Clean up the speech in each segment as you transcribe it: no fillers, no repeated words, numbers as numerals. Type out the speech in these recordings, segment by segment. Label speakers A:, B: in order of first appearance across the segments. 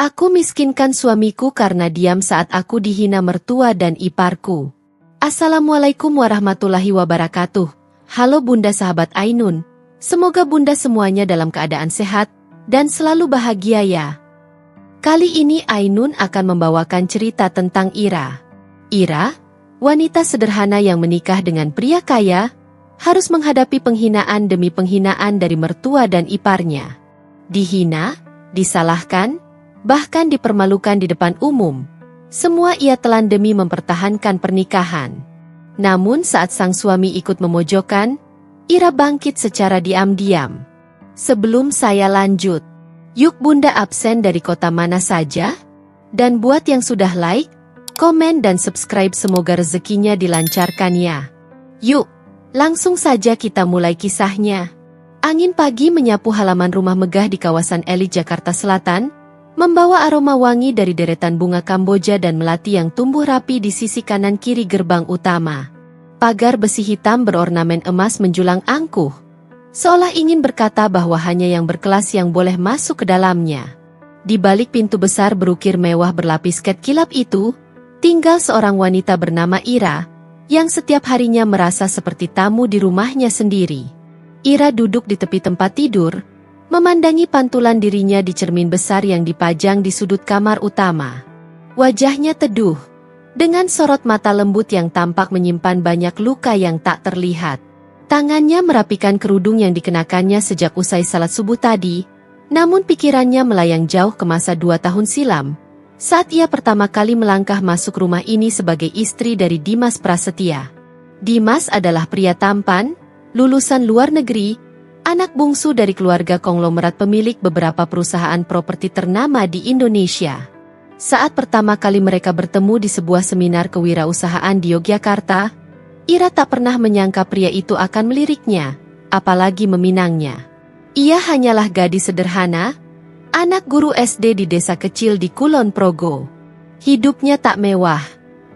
A: Aku miskinkan suamiku karena diam saat aku dihina mertua dan iparku. Assalamualaikum warahmatullahi wabarakatuh. Halo Bunda sahabat Ainun. Semoga Bunda semuanya dalam keadaan sehat dan selalu bahagia ya. Kali ini Ainun akan membawakan cerita tentang Ira. Ira, wanita sederhana yang menikah dengan pria kaya, harus menghadapi penghinaan demi penghinaan dari mertua dan iparnya. Dihina, disalahkan, bahkan dipermalukan di depan umum. Semua ia telan demi mempertahankan pernikahan. Namun saat sang suami ikut memojokkan, Ira bangkit secara diam-diam. Sebelum saya lanjut, yuk Bunda absen dari kota mana saja? Dan buat yang sudah like, komen dan subscribe semoga rezekinya dilancarkan ya. Yuk, langsung saja kita mulai kisahnya. Angin pagi menyapu halaman rumah megah di kawasan elit Jakarta Selatan, membawa aroma wangi dari deretan bunga Kamboja dan melati yang tumbuh rapi di sisi kanan kiri gerbang utama. Pagar besi hitam berornamen emas menjulang angkuh, seolah ingin berkata bahwa hanya yang berkelas yang boleh masuk ke dalamnya. Di balik pintu besar berukir mewah berlapis cat kilap itu, tinggal seorang wanita bernama Ira, yang setiap harinya merasa seperti tamu di rumahnya sendiri. Ira duduk di tepi tempat tidur, memandangi pantulan dirinya di cermin besar yang dipajang di sudut kamar utama. Wajahnya teduh, dengan sorot mata lembut yang tampak menyimpan banyak luka yang tak terlihat. Tangannya merapikan kerudung yang dikenakannya sejak usai salat subuh tadi, namun pikirannya melayang jauh ke masa 2 tahun silam, saat ia pertama kali melangkah masuk rumah ini sebagai istri dari Dimas Prasetya. Dimas adalah pria tampan, lulusan luar negeri, anak bungsu dari keluarga konglomerat pemilik beberapa perusahaan properti ternama di Indonesia. Saat pertama kali mereka bertemu di sebuah seminar kewirausahaan di Yogyakarta, Ira tak pernah menyangka pria itu akan meliriknya, apalagi meminangnya. Ia hanyalah gadis sederhana, anak guru SD di desa kecil di Kulon Progo. Hidupnya tak mewah,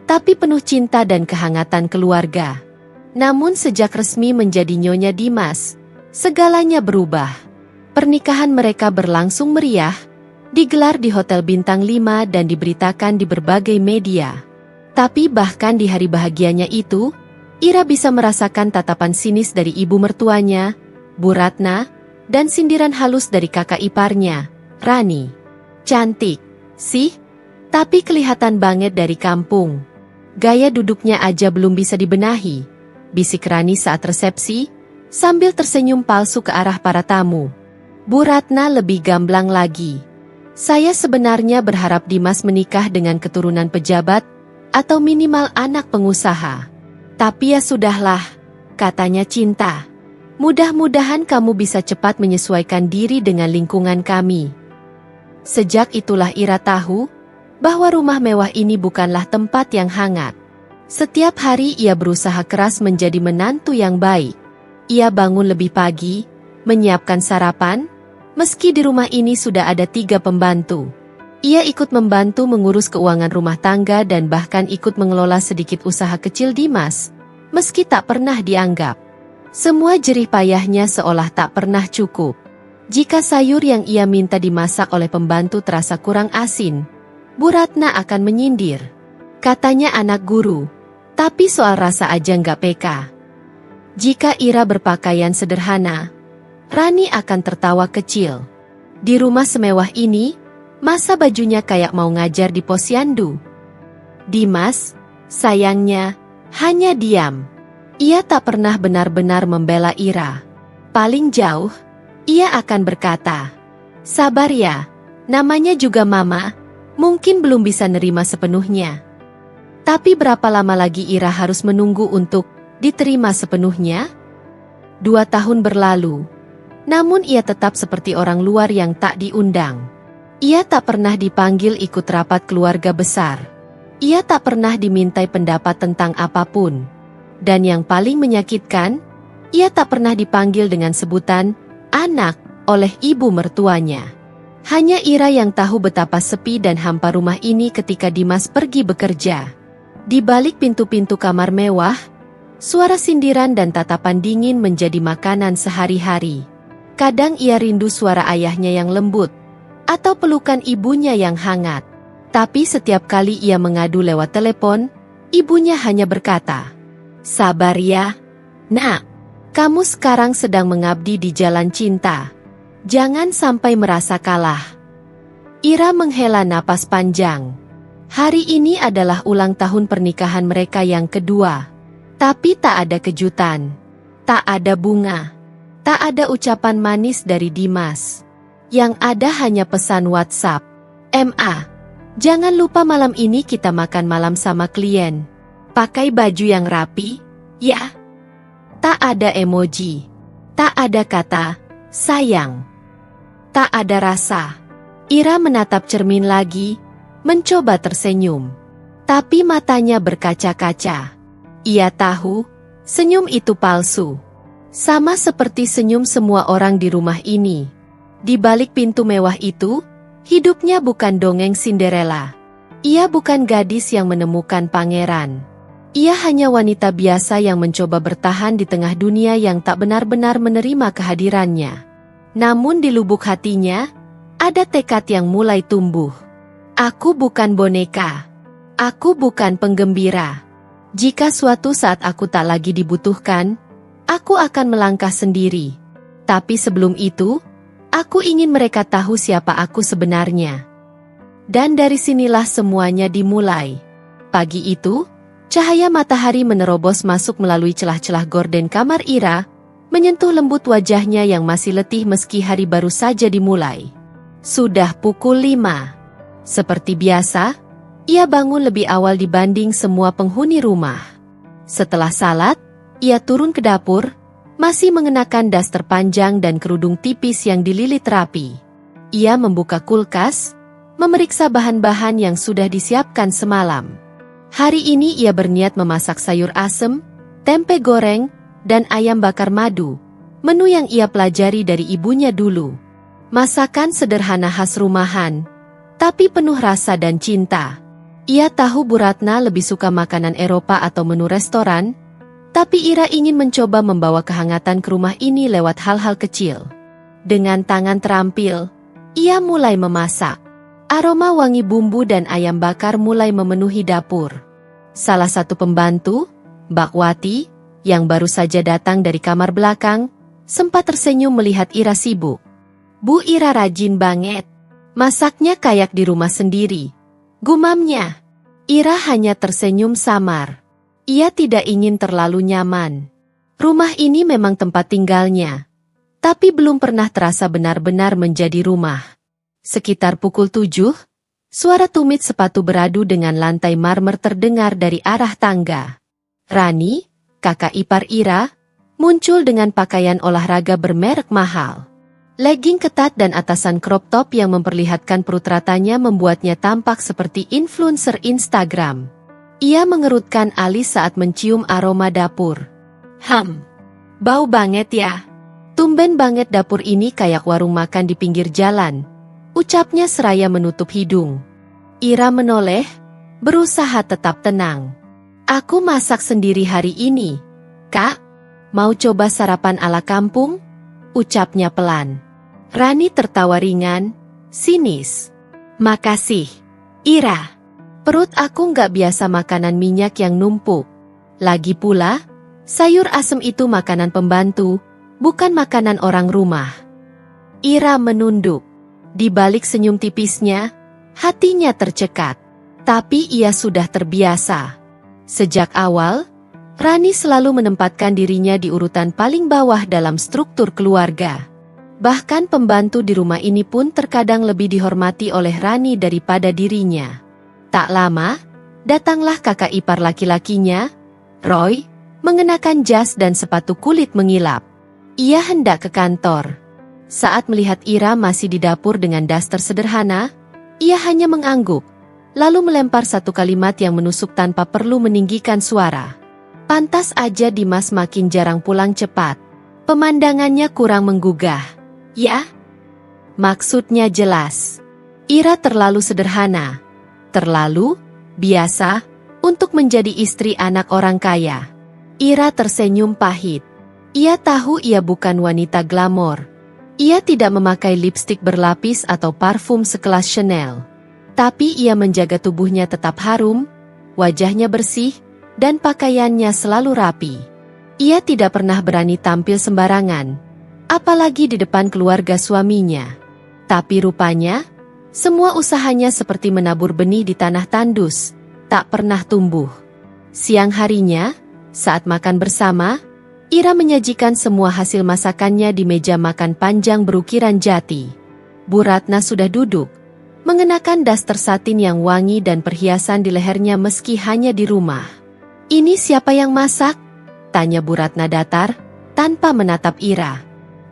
A: tapi penuh cinta dan kehangatan keluarga. Namun sejak resmi menjadi Nyonya Dimas, segalanya berubah. Pernikahan mereka berlangsung meriah, digelar di Hotel Bintang 5 dan diberitakan di berbagai media. Tapi bahkan di hari bahagianya itu, Ira bisa merasakan tatapan sinis dari ibu mertuanya, Bu Ratna, dan sindiran halus dari kakak iparnya, Rani. Cantik, sih, tapi kelihatan banget dari kampung. Gaya duduknya aja belum bisa dibenahi, bisik Rani saat resepsi, sambil tersenyum palsu ke arah para tamu. Bu Ratna lebih gamblang lagi. Saya sebenarnya berharap Dimas menikah dengan keturunan pejabat, atau minimal anak pengusaha. Tapi ya sudahlah, katanya cinta. Mudah-mudahan kamu bisa cepat menyesuaikan diri dengan lingkungan kami. Sejak itulah Ira tahu, bahwa rumah mewah ini bukanlah tempat yang hangat. Setiap hari ia berusaha keras menjadi menantu yang baik. Ia bangun lebih pagi, menyiapkan sarapan, meski di rumah ini sudah ada 3 pembantu. Ia ikut membantu mengurus keuangan rumah tangga dan bahkan ikut mengelola sedikit usaha kecil Dimas, meski tak pernah dianggap. Semua jerih payahnya seolah tak pernah cukup. Jika sayur yang ia minta dimasak oleh pembantu terasa kurang asin, Bu Ratna akan menyindir. Katanya anak guru, tapi soal rasa aja nggak peka. Jika Ira berpakaian sederhana, Rani akan tertawa kecil. Di rumah semewah ini, masa bajunya kayak mau ngajar di posyandu. Dimas, sayangnya, hanya diam. Ia tak pernah benar-benar membela Ira. Paling jauh, ia akan berkata, "Sabar ya, namanya juga mama, mungkin belum bisa nerima sepenuhnya." Tapi berapa lama lagi Ira harus menunggu untuk diterima sepenuhnya? 2 tahun berlalu. Namun ia tetap seperti orang luar yang tak diundang. Ia tak pernah dipanggil ikut rapat keluarga besar. Ia tak pernah dimintai pendapat tentang apapun. Dan yang paling menyakitkan, ia tak pernah dipanggil dengan sebutan anak oleh ibu mertuanya. Hanya Ira yang tahu betapa sepi dan hampa rumah ini ketika Dimas pergi bekerja. Di balik pintu-pintu kamar mewah, suara sindiran dan tatapan dingin menjadi makanan sehari-hari. Kadang ia rindu suara ayahnya yang lembut, atau pelukan ibunya yang hangat. Tapi setiap kali ia mengadu lewat telepon, ibunya hanya berkata, "Sabar ya, Nak. Kamu sekarang sedang mengabdi di jalan cinta. Jangan sampai merasa kalah." Ira menghela napas panjang. Hari ini adalah ulang tahun pernikahan mereka yang kedua. Tapi tak ada kejutan. Tak ada bunga. Tak ada ucapan manis dari Dimas. Yang ada hanya pesan WhatsApp. "Ma, jangan lupa malam ini kita makan malam sama klien. Pakai baju yang rapi, ya." Tak ada emoji. Tak ada kata, sayang. Tak ada rasa. Ira menatap cermin lagi, mencoba tersenyum. Tapi matanya berkaca-kaca. Ia tahu, senyum itu palsu. Sama seperti senyum semua orang di rumah ini. Di balik pintu mewah itu, hidupnya bukan dongeng Cinderella. Ia bukan gadis yang menemukan pangeran. Ia hanya wanita biasa yang mencoba bertahan di tengah dunia yang tak benar-benar menerima kehadirannya. Namun di lubuk hatinya, ada tekad yang mulai tumbuh. "Aku bukan boneka. Aku bukan penggembira. Jika suatu saat aku tak lagi dibutuhkan, aku akan melangkah sendiri. Tapi sebelum itu, aku ingin mereka tahu siapa aku sebenarnya." Dan dari sinilah semuanya dimulai. Pagi itu, cahaya matahari menerobos masuk melalui celah-celah gorden kamar Ira, menyentuh lembut wajahnya yang masih letih meski hari baru saja dimulai. Sudah pukul 5. Seperti biasa, ia bangun lebih awal dibanding semua penghuni rumah. Setelah salat, ia turun ke dapur, masih mengenakan daster panjang dan kerudung tipis yang dililit rapi. Ia membuka kulkas, memeriksa bahan-bahan yang sudah disiapkan semalam. Hari ini ia berniat memasak sayur asem, tempe goreng, dan ayam bakar madu, menu yang ia pelajari dari ibunya dulu. Masakan sederhana khas rumahan, tapi penuh rasa dan cinta. Ia tahu Bu Ratna lebih suka makanan Eropa atau menu restoran, tapi Ira ingin mencoba membawa kehangatan ke rumah ini lewat hal-hal kecil. Dengan tangan terampil, ia mulai memasak. Aroma wangi bumbu dan ayam bakar mulai memenuhi dapur. Salah satu pembantu, Mbak Wati, yang baru saja datang dari kamar belakang, sempat tersenyum melihat Ira sibuk. "Bu Ira rajin banget. Masaknya kayak di rumah sendiri," gumamnya. Ira hanya tersenyum samar. Ia tidak ingin terlalu nyaman. Rumah ini memang tempat tinggalnya, tapi belum pernah terasa benar-benar menjadi rumah. Sekitar pukul 7, suara tumit sepatu beradu dengan lantai marmer terdengar dari arah tangga. Rani, kakak ipar Ira, muncul dengan pakaian olahraga bermerek mahal. Legging ketat dan atasan crop top yang memperlihatkan perut ratanya membuatnya tampak seperti influencer Instagram. Ia mengerutkan alis saat mencium aroma dapur. Bau banget ya. Tumben banget dapur ini kayak warung makan di pinggir jalan, ucapnya seraya menutup hidung. Ira menoleh, berusaha tetap tenang. "Aku masak sendiri hari ini, Kak. Mau coba sarapan ala kampung?" ucapnya pelan. Rani tertawa ringan, sinis. "Makasih, Ira. Perut aku nggak biasa makanan minyak yang numpuk. Lagi pula, sayur asem itu makanan pembantu, bukan makanan orang rumah." Ira menunduk. Di balik senyum tipisnya, hatinya tercekat. Tapi ia sudah terbiasa. Sejak awal, Rani selalu menempatkan dirinya di urutan paling bawah dalam struktur keluarga. Bahkan pembantu di rumah ini pun terkadang lebih dihormati oleh Rani daripada dirinya. Tak lama, datanglah kakak ipar laki-lakinya, Roy, mengenakan jas dan sepatu kulit mengilap. Ia hendak ke kantor. Saat melihat Ira masih di dapur dengan daster sederhana, ia hanya mengangguk, lalu melempar satu kalimat yang menusuk tanpa perlu meninggikan suara. "Pantas aja Dimas makin jarang pulang cepat. Pemandangannya kurang menggugah." "Ya?" Maksudnya jelas. Ira terlalu sederhana, terlalu biasa untuk menjadi istri anak orang kaya. Ira tersenyum pahit. Ia tahu ia bukan wanita glamor. Ia tidak memakai lipstik berlapis atau parfum sekelas Chanel. Tapi ia menjaga tubuhnya tetap harum, wajahnya bersih, dan pakaiannya selalu rapi. Ia tidak pernah berani tampil sembarangan, apalagi di depan keluarga suaminya. Tapi rupanya, semua usahanya seperti menabur benih di tanah tandus, tak pernah tumbuh. Siang harinya, saat makan bersama, Ira menyajikan semua hasil masakannya di meja makan panjang berukiran jati. Bu Ratna sudah duduk, mengenakan daster satin yang wangi dan perhiasan di lehernya meski hanya di rumah. "Ini siapa yang masak?" tanya Bu Ratna datar, tanpa menatap Ira.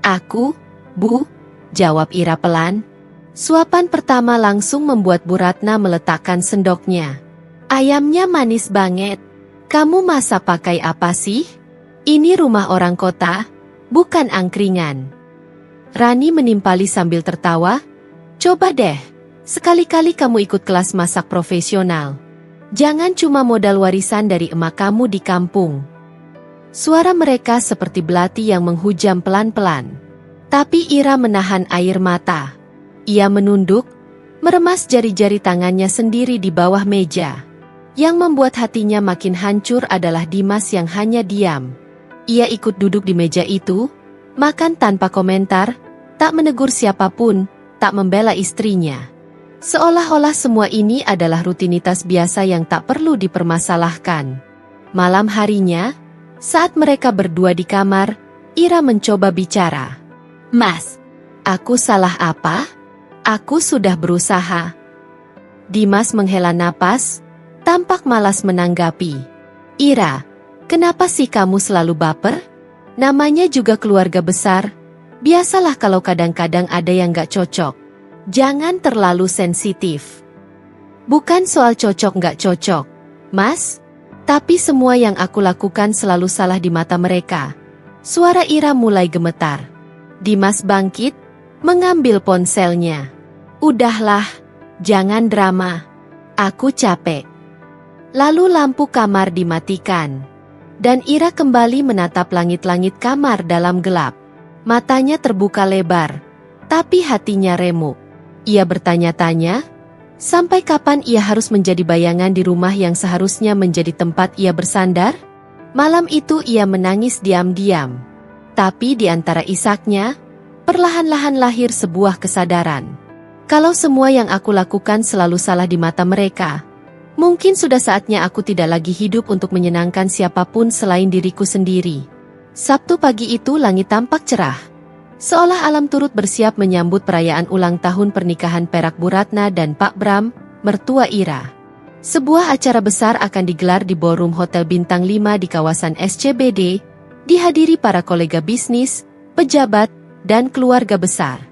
A: "Aku, Bu," jawab Ira pelan. Suapan pertama langsung membuat Bu Ratna meletakkan sendoknya. "Ayamnya manis banget. Kamu masak pakai apa sih? Ini rumah orang kota, bukan angkringan." Rani menimpali sambil tertawa. "Coba deh, sekali-kali kamu ikut kelas masak profesional. Jangan cuma modal warisan dari emak kamu di kampung." Suara mereka seperti belati yang menghujam pelan-pelan. Tapi Ira menahan air mata. Ia menunduk, meremas jari-jari tangannya sendiri di bawah meja. Yang membuat hatinya makin hancur adalah Dimas yang hanya diam. Ia ikut duduk di meja itu, makan tanpa komentar, tak menegur siapapun, tak membela istrinya. Seolah-olah semua ini adalah rutinitas biasa yang tak perlu dipermasalahkan. Malam harinya, saat mereka berdua di kamar, Ira mencoba bicara. "Mas, aku salah apa? Aku sudah berusaha." Dimas menghela napas, tampak malas menanggapi. "Ira, kenapa sih kamu selalu baper? Namanya juga keluarga besar. Biasalah kalau kadang-kadang ada yang gak cocok. Jangan terlalu sensitif." "Bukan soal cocok gak cocok, Mas. Tapi semua yang aku lakukan selalu salah di mata mereka." Suara Ira mulai gemetar. Dimas bangkit, mengambil ponselnya. "Udahlah, jangan drama. Aku capek." Lalu lampu kamar dimatikan. Dan Ira kembali menatap langit-langit kamar dalam gelap. Matanya terbuka lebar, tapi hatinya remuk. Ia bertanya-tanya, sampai kapan ia harus menjadi bayangan di rumah yang seharusnya menjadi tempat ia bersandar? Malam itu ia menangis diam-diam. Tapi di antara isaknya, perlahan-lahan lahir sebuah kesadaran. Kalau semua yang aku lakukan selalu salah di mata mereka, mungkin sudah saatnya aku tidak lagi hidup untuk menyenangkan siapapun selain diriku sendiri. Sabtu pagi itu langit tampak cerah. Seolah alam turut bersiap menyambut perayaan ulang tahun pernikahan perak Bu Ratna dan Pak Bram, mertua Ira. Sebuah acara besar akan digelar di ballroom Hotel Bintang 5 di kawasan SCBD, dihadiri para kolega bisnis, pejabat, dan keluarga besar.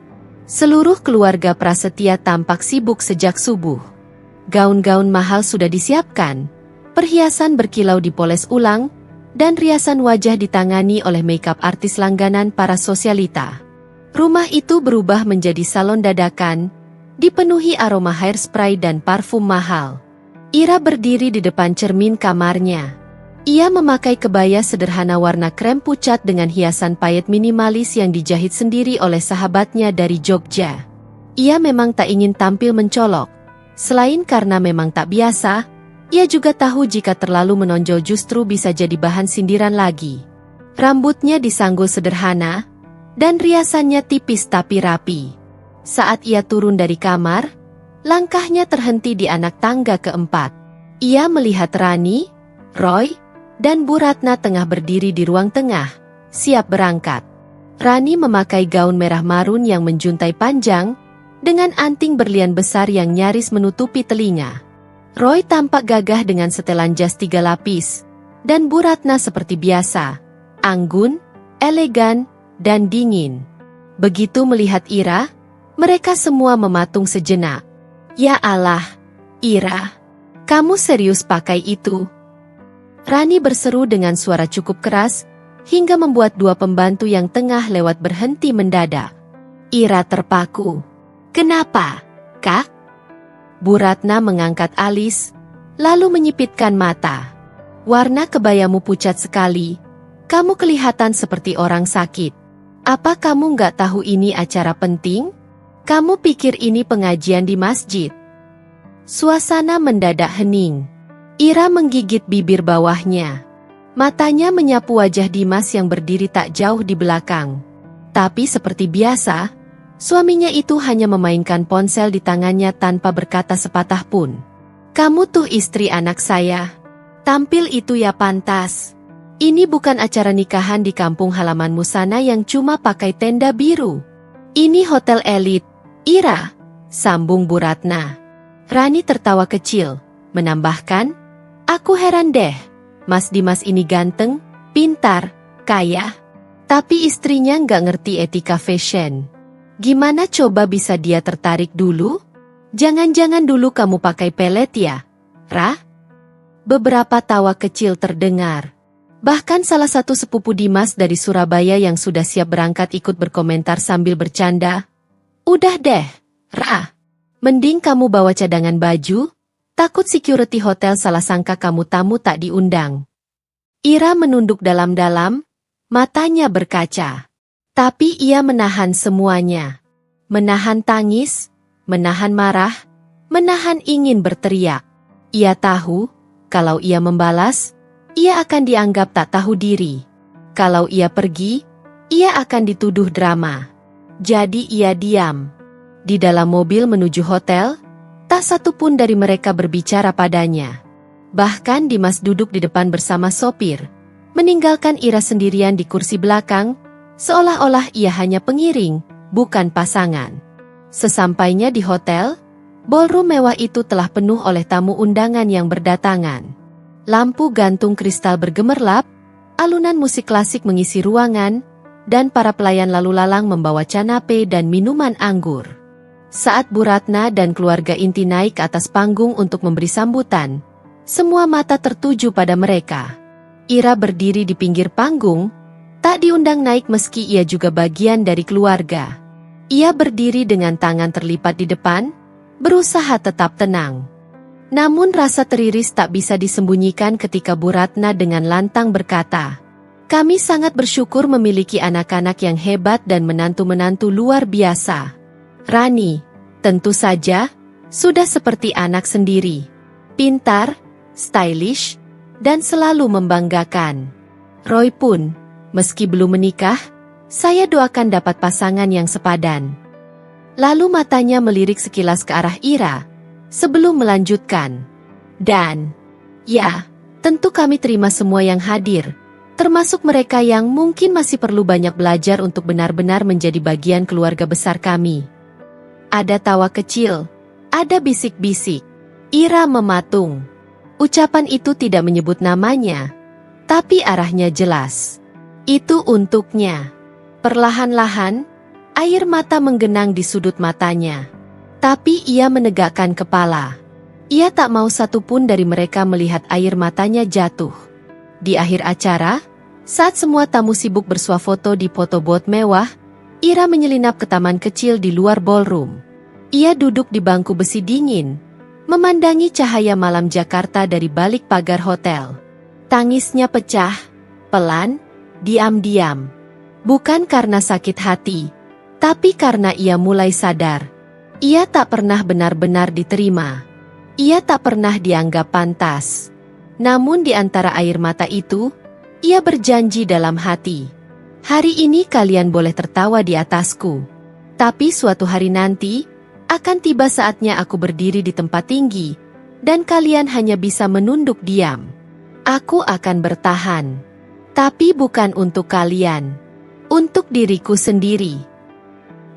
A: Seluruh keluarga Prasetya tampak sibuk sejak subuh. Gaun-gaun mahal sudah disiapkan, perhiasan berkilau dipoles ulang, dan riasan wajah ditangani oleh makeup artis langganan para sosialita. Rumah itu berubah menjadi salon dadakan, dipenuhi aroma hairspray dan parfum mahal. Ira berdiri di depan cermin kamarnya. Ia memakai kebaya sederhana warna krem pucat dengan hiasan payet minimalis yang dijahit sendiri oleh sahabatnya dari Jogja. Ia memang tak ingin tampil mencolok. Selain karena memang tak biasa, ia juga tahu jika terlalu menonjol justru bisa jadi bahan sindiran lagi. Rambutnya disanggul sederhana, dan riasannya tipis tapi rapi. Saat ia turun dari kamar, langkahnya terhenti di anak tangga keempat. Ia melihat Rani, Roy, dan Bu Ratna tengah berdiri di ruang tengah, siap berangkat. Rani memakai gaun merah marun yang menjuntai panjang, dengan anting berlian besar yang nyaris menutupi telinga. Roy tampak gagah dengan setelan jas 3 lapis, dan Bu Ratna seperti biasa, anggun, elegan, dan dingin. Begitu melihat Ira, mereka semua mematung sejenak. "Ya Allah, Ira, kamu serius pakai itu?" Rani berseru dengan suara cukup keras, hingga membuat dua pembantu yang tengah lewat berhenti mendadak. Ira terpaku. "Kenapa, Kak?" Bu Ratna mengangkat alis, lalu menyipitkan mata. "Warna kebayamu pucat sekali. Kamu kelihatan seperti orang sakit. Apa kamu nggak tahu ini acara penting? Kamu pikir ini pengajian di masjid? Suasana mendadak hening. Ira menggigit bibir bawahnya. Matanya menyapu wajah Dimas yang berdiri tak jauh di belakang. Tapi seperti biasa, suaminya itu hanya memainkan ponsel di tangannya tanpa berkata sepatah pun. Kamu tuh istri anak saya. Tampil itu ya pantas. Ini bukan acara nikahan di kampung halamanmu sana yang cuma pakai tenda biru. Ini hotel elit, Ira, sambung Bu Ratna. Rani tertawa kecil, menambahkan, aku heran deh, Mas Dimas ini ganteng, pintar, kaya. Tapi istrinya nggak ngerti etika fashion. Gimana coba bisa dia tertarik dulu? Jangan-jangan dulu kamu pakai pelet ya, Ra? Beberapa tawa kecil terdengar. Bahkan salah satu sepupu Dimas dari Surabaya yang sudah siap berangkat ikut berkomentar sambil bercanda. Udah deh, Ra. Mending kamu bawa cadangan baju, takut security hotel salah sangka kamu tamu tak diundang. Ira menunduk dalam-dalam, matanya berkaca. Tapi ia menahan semuanya. Menahan tangis, menahan marah, menahan ingin berteriak. Ia tahu, kalau ia membalas, ia akan dianggap tak tahu diri. Kalau ia pergi, ia akan dituduh drama. Jadi ia diam. Di dalam mobil menuju hotel, tak satu pun dari mereka berbicara padanya. Bahkan Dimas duduk di depan bersama sopir, meninggalkan Ira sendirian di kursi belakang, seolah-olah ia hanya pengiring, bukan pasangan. Sesampainya di hotel, ballroom mewah itu telah penuh oleh tamu undangan yang berdatangan. Lampu gantung kristal bergemerlap, alunan musik klasik mengisi ruangan, dan para pelayan lalu lalang membawa canape dan minuman anggur. Saat Bu Ratna dan keluarga inti naik ke atas panggung untuk memberi sambutan, semua mata tertuju pada mereka. Ira berdiri di pinggir panggung, tak diundang naik meski ia juga bagian dari keluarga. Ia berdiri dengan tangan terlipat di depan, berusaha tetap tenang. Namun rasa teriris tak bisa disembunyikan ketika Bu Ratna dengan lantang berkata, kami sangat bersyukur memiliki anak-anak yang hebat dan menantu-menantu luar biasa. Rani, tentu saja, sudah seperti anak sendiri. Pintar, stylish, dan selalu membanggakan. Roy pun, meski belum menikah, saya doakan dapat pasangan yang sepadan. Lalu matanya melirik sekilas ke arah Ira, sebelum melanjutkan. Dan, ya, tentu kami terima semua yang hadir, termasuk mereka yang mungkin masih perlu banyak belajar untuk benar-benar menjadi bagian keluarga besar kami. Ada tawa kecil, ada bisik-bisik. Ira mematung. Ucapan itu tidak menyebut namanya, tapi arahnya jelas. Itu untuknya. Perlahan-lahan, air mata menggenang di sudut matanya. Tapi ia menegakkan kepala. Ia tak mau satupun dari mereka melihat air matanya jatuh. Di akhir acara, saat semua tamu sibuk bersuah foto di photobooth mewah, Ira menyelinap ke taman kecil di luar ballroom. Ia duduk di bangku besi dingin, memandangi cahaya malam Jakarta dari balik pagar hotel. Tangisnya pecah, pelan, diam-diam. Bukan karena sakit hati, tapi karena ia mulai sadar. Ia tak pernah benar-benar diterima. Ia tak pernah dianggap pantas. Namun di antara air mata itu, ia berjanji dalam hati. Hari ini kalian boleh tertawa di atasku. Tapi suatu hari nanti, akan tiba saatnya aku berdiri di tempat tinggi, dan kalian hanya bisa menunduk diam. Aku akan bertahan. Tapi bukan untuk kalian. Untuk diriku sendiri.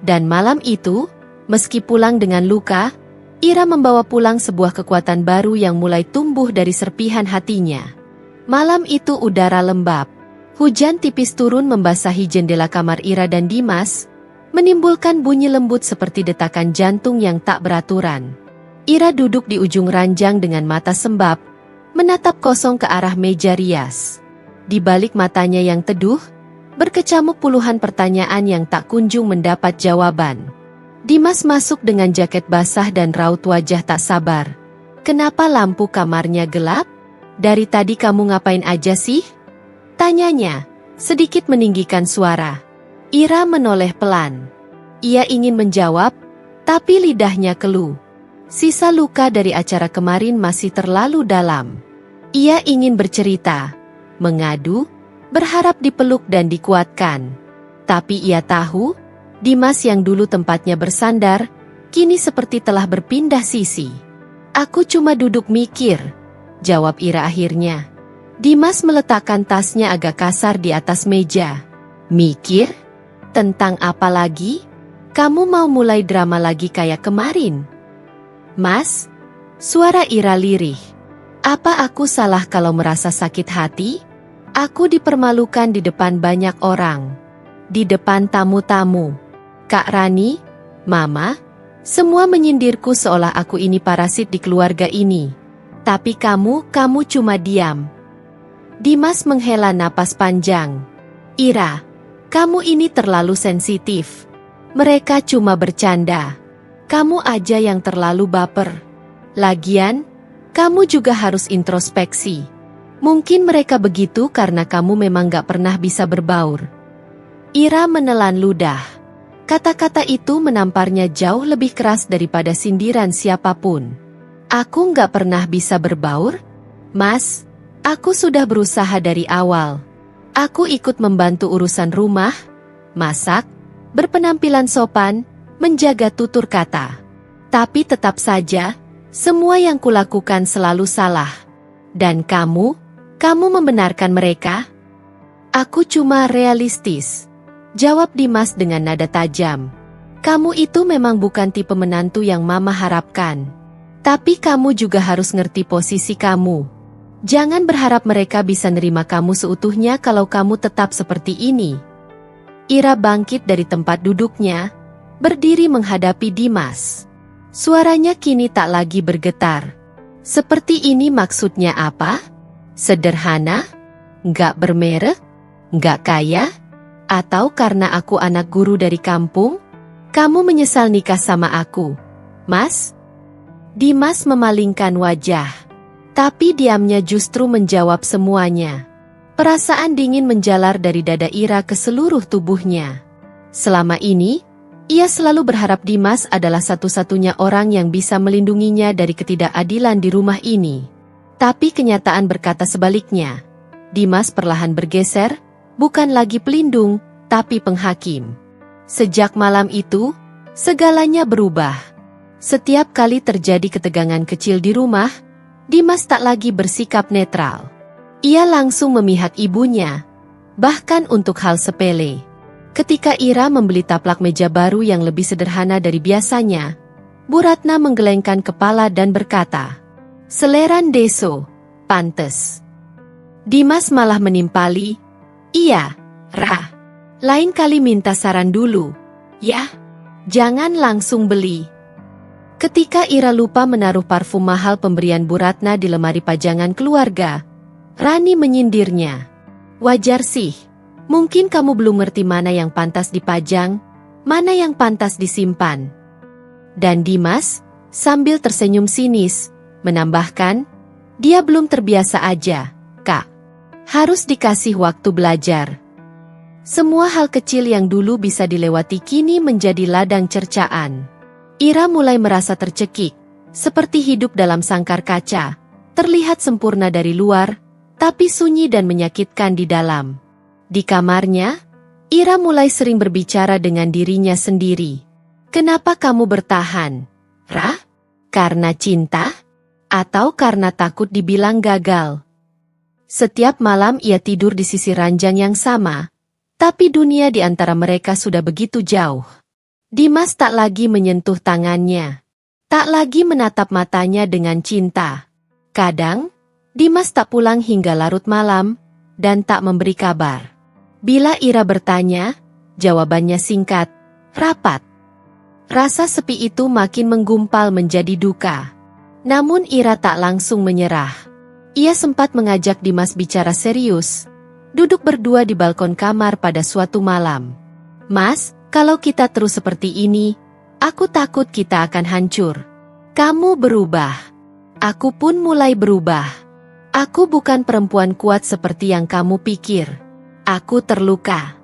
A: Dan malam itu, meski pulang dengan luka, Ira membawa pulang sebuah kekuatan baru yang mulai tumbuh dari serpihan hatinya. Malam itu udara lembab. Hujan tipis turun membasahi jendela kamar Ira dan Dimas, menimbulkan bunyi lembut seperti detakan jantung yang tak beraturan. Ira duduk di ujung ranjang dengan mata sembab, menatap kosong ke arah meja rias. Di balik matanya yang teduh, berkecamuk puluhan pertanyaan yang tak kunjung mendapat jawaban. Dimas masuk dengan jaket basah dan raut wajah tak sabar. Kenapa lampu kamarnya gelap? Dari tadi kamu ngapain aja sih? Tanyanya, sedikit meninggikan suara. Ira menoleh pelan. Ia ingin menjawab, tapi lidahnya keluh. Sisa luka dari acara kemarin masih terlalu dalam. Ia ingin bercerita, mengadu, berharap dipeluk dan dikuatkan. Tapi ia tahu, Dimas yang dulu tempatnya bersandar, kini seperti telah berpindah sisi. Aku cuma duduk mikir, jawab Ira akhirnya. Dimas meletakkan tasnya agak kasar di atas meja. Mikir? Tentang apa lagi? Kamu mau mulai drama lagi kayak kemarin? Mas? Suara Ira lirih. Apa aku salah kalau merasa sakit hati? Aku dipermalukan di depan banyak orang. Di depan tamu-tamu. Kak Rani, Mama, semua menyindirku seolah aku ini parasit di keluarga ini. Tapi kamu cuma diam. Dimas menghela napas panjang. Ira, kamu ini terlalu sensitif. Mereka cuma bercanda. Kamu aja yang terlalu baper. Lagian, kamu juga harus introspeksi. Mungkin mereka begitu karena kamu memang gak pernah bisa berbaur. Ira menelan ludah. Kata-kata itu menamparnya jauh lebih keras daripada sindiran siapapun. Aku gak pernah bisa berbaur? Mas, aku sudah berusaha dari awal. Aku ikut membantu urusan rumah, masak, berpenampilan sopan, menjaga tutur kata. Tapi tetap saja, semua yang kulakukan selalu salah. Dan kamu membenarkan mereka? Aku cuma realistis, jawab Dimas dengan nada tajam. Kamu itu memang bukan tipe menantu yang Mama harapkan. Tapi kamu juga harus ngerti posisi kamu. Jangan berharap mereka bisa nerima kamu seutuhnya kalau kamu tetap seperti ini. Ira bangkit dari tempat duduknya, berdiri menghadapi Dimas. Suaranya kini tak lagi bergetar. Seperti ini maksudnya apa? Sederhana? Nggak bermerek? Nggak kaya? Atau karena aku anak guru dari kampung? Kamu menyesal nikah sama aku, Mas? Dimas memalingkan wajah. Tapi diamnya justru menjawab semuanya. Perasaan dingin menjalar dari dada Ira ke seluruh tubuhnya. Selama ini, ia selalu berharap Dimas adalah satu-satunya orang yang bisa melindunginya dari ketidakadilan di rumah ini. Tapi kenyataan berkata sebaliknya. Dimas perlahan bergeser, bukan lagi pelindung, tapi penghakim. Sejak malam itu, segalanya berubah. Setiap kali terjadi ketegangan kecil di rumah, Dimas tak lagi bersikap netral. Ia langsung memihak ibunya, bahkan untuk hal sepele. Ketika Ira membeli taplak meja baru yang lebih sederhana dari biasanya, Bu Ratna menggelengkan kepala dan berkata, "Seleran deso, pantes." Dimas malah menimpali, "Iya, Ra. Lain kali minta saran dulu, ya. Jangan langsung beli." Ketika Ira lupa menaruh parfum mahal pemberian Bu Ratna di lemari pajangan keluarga, Rani menyindirnya. "Wajar sih. Mungkin kamu belum ngerti mana yang pantas dipajang, mana yang pantas disimpan." Dan Dimas, sambil tersenyum sinis, menambahkan, "Dia belum terbiasa aja, Kak. Harus dikasih waktu belajar." Semua hal kecil yang dulu bisa dilewati kini menjadi ladang cercaan. Ira mulai merasa tercekik, seperti hidup dalam sangkar kaca, terlihat sempurna dari luar, tapi sunyi dan menyakitkan di dalam. Di kamarnya, Ira mulai sering berbicara dengan dirinya sendiri. "Kenapa kamu bertahan, Ra? Karena cinta? Atau karena takut dibilang gagal?" Setiap malam ia tidur di sisi ranjang yang sama, tapi dunia di antara mereka sudah begitu jauh. Dimas tak lagi menyentuh tangannya, tak lagi menatap matanya dengan cinta. Kadang, Dimas tak pulang hingga larut malam, dan tak memberi kabar. Bila Ira bertanya, jawabannya singkat, rapat. Rasa sepi itu makin menggumpal menjadi duka. Namun Ira tak langsung menyerah. Ia sempat mengajak Dimas bicara serius, duduk berdua di balkon kamar pada suatu malam. "Mas, kalau kita terus seperti ini, aku takut kita akan hancur. Kamu berubah. Aku pun mulai berubah. Aku bukan perempuan kuat seperti yang kamu pikir. Aku terluka."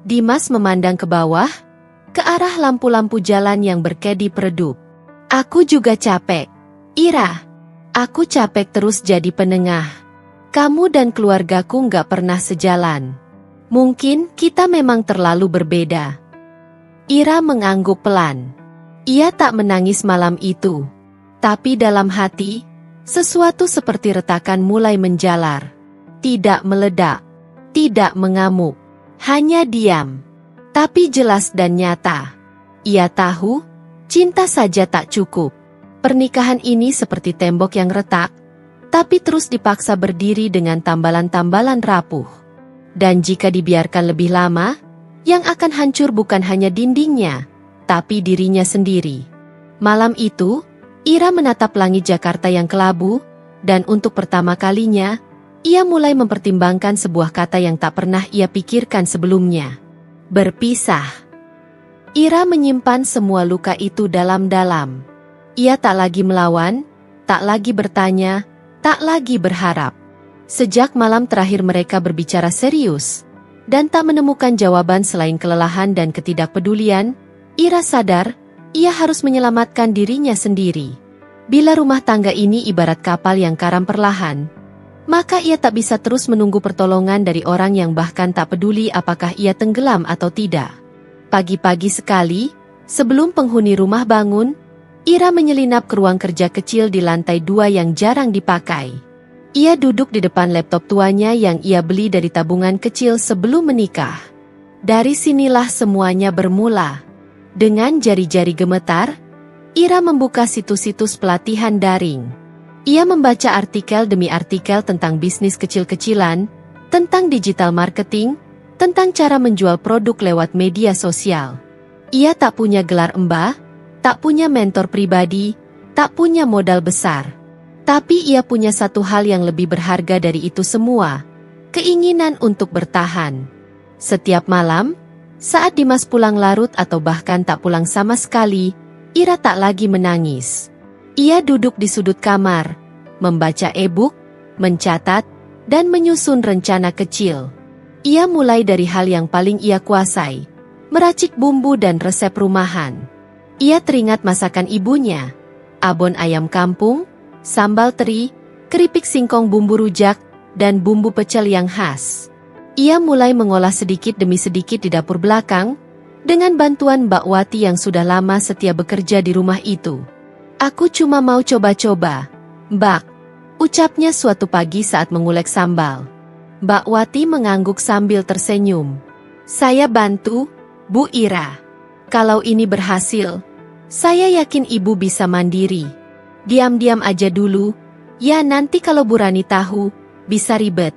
A: Dimas memandang ke bawah, ke arah lampu-lampu jalan yang berkedip redup. Aku juga capek. Ira, aku capek terus jadi penengah. Kamu dan keluargaku nggak pernah sejalan. Mungkin kita memang terlalu berbeda. Ira mengangguk pelan. Ia tak menangis malam itu. Tapi dalam hati, sesuatu seperti retakan mulai menjalar. Tidak meledak, tidak mengamuk, hanya diam. Tapi jelas dan nyata. Ia tahu, cinta saja tak cukup. Pernikahan ini seperti tembok yang retak, tapi terus dipaksa berdiri dengan tambalan-tambalan rapuh. Dan jika dibiarkan lebih lama, yang akan hancur bukan hanya dindingnya, tapi dirinya sendiri. Malam itu, Ira menatap langit Jakarta yang kelabu, dan untuk pertama kalinya, ia mulai mempertimbangkan sebuah kata yang tak pernah ia pikirkan sebelumnya. Berpisah. Ira menyimpan semua luka itu dalam-dalam. Ia tak lagi melawan, tak lagi bertanya, tak lagi berharap. Sejak malam terakhir mereka berbicara serius, dan tak menemukan jawaban selain kelelahan dan ketidakpedulian, Ira sadar, ia harus menyelamatkan dirinya sendiri. Bila rumah tangga ini ibarat kapal yang karam perlahan, maka ia tak bisa terus menunggu pertolongan dari orang yang bahkan tak peduli apakah ia tenggelam atau tidak. Pagi-pagi sekali, sebelum penghuni rumah bangun, Ira menyelinap ke ruang kerja kecil di lantai 2 yang jarang dipakai. Ia duduk di depan laptop tuanya yang ia beli dari tabungan kecil sebelum menikah. Dari sinilah semuanya bermula. Dengan jari-jari gemetar, Ira membuka situs-situs pelatihan daring. Ia membaca artikel demi artikel tentang bisnis kecil-kecilan, tentang digital marketing, tentang cara menjual produk lewat media sosial. Ia tak punya gelar embah, tak punya mentor pribadi, tak punya modal besar. Tapi ia punya satu hal yang lebih berharga dari itu semua, keinginan untuk bertahan. Setiap malam, saat Dimas pulang larut atau bahkan tak pulang sama sekali, Ira tak lagi menangis. Ia duduk di sudut kamar, membaca e-book, mencatat, dan menyusun rencana kecil. Ia mulai dari hal yang paling ia kuasai, meracik bumbu dan resep rumahan. Ia teringat masakan ibunya, abon ayam kampung, sambal teri, keripik singkong bumbu rujak, dan bumbu pecel yang khas. Ia mulai mengolah sedikit demi sedikit di dapur belakang, dengan bantuan Mbak Wati yang sudah lama setia bekerja di rumah itu. Aku cuma mau coba-coba, Mbak, ucapnya suatu pagi saat mengulek sambal. Mbak Wati mengangguk sambil tersenyum. Saya bantu, Bu Ira. Kalau ini berhasil, saya yakin Ibu bisa mandiri. Diam-diam aja dulu, ya nanti kalau Bu Rani tahu, bisa ribet.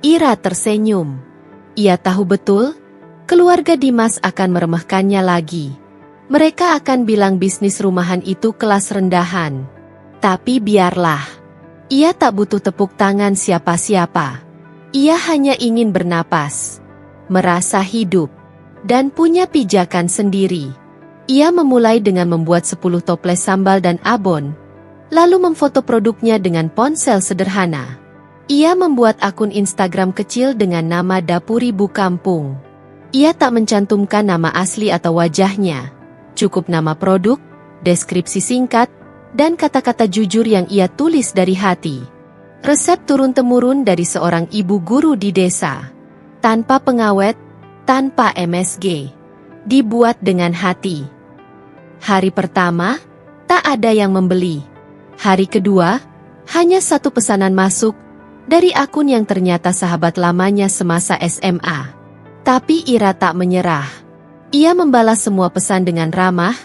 A: Ira tersenyum. Ia tahu betul, keluarga Dimas akan meremehkannya lagi. Mereka akan bilang bisnis rumahan itu kelas rendahan. Tapi biarlah. Ia tak butuh tepuk tangan siapa-siapa. Ia hanya ingin bernapas, merasa hidup, dan punya pijakan sendiri. Ia memulai dengan membuat 10 toples sambal dan abon, lalu memfoto produknya dengan ponsel sederhana. Ia membuat akun Instagram kecil dengan nama Dapur Ibu Kampung. Ia tak mencantumkan nama asli atau wajahnya. Cukup nama produk, deskripsi singkat, dan kata-kata jujur yang ia tulis dari hati. Resep turun-temurun dari seorang ibu guru di desa. Tanpa pengawet, tanpa MSG. Dibuat dengan hati. Hari pertama, tak ada yang membeli. Hari kedua, hanya satu pesanan masuk, dari akun yang ternyata sahabat lamanya semasa SMA. Tapi Ira tak menyerah. Ia membalas semua pesan dengan ramah,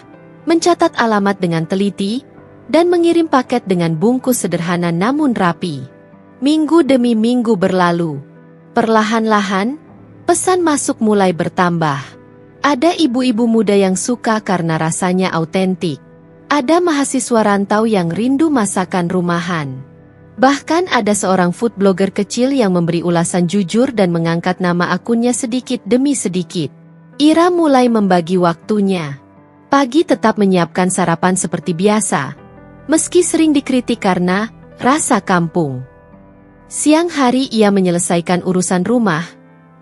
A: mencatat alamat dengan teliti, dan mengirim paket dengan bungkus sederhana namun rapi. Minggu demi minggu berlalu. Perlahan-lahan, pesan masuk mulai bertambah. Ada ibu-ibu muda yang suka karena rasanya autentik. Ada mahasiswa rantau yang rindu masakan rumahan. Bahkan ada seorang food blogger kecil yang memberi ulasan jujur dan mengangkat nama akunnya sedikit demi sedikit. Ira mulai membagi waktunya. Pagi tetap menyiapkan sarapan seperti biasa, meski sering dikritik karena rasa kampung. Siang hari ia menyelesaikan urusan rumah,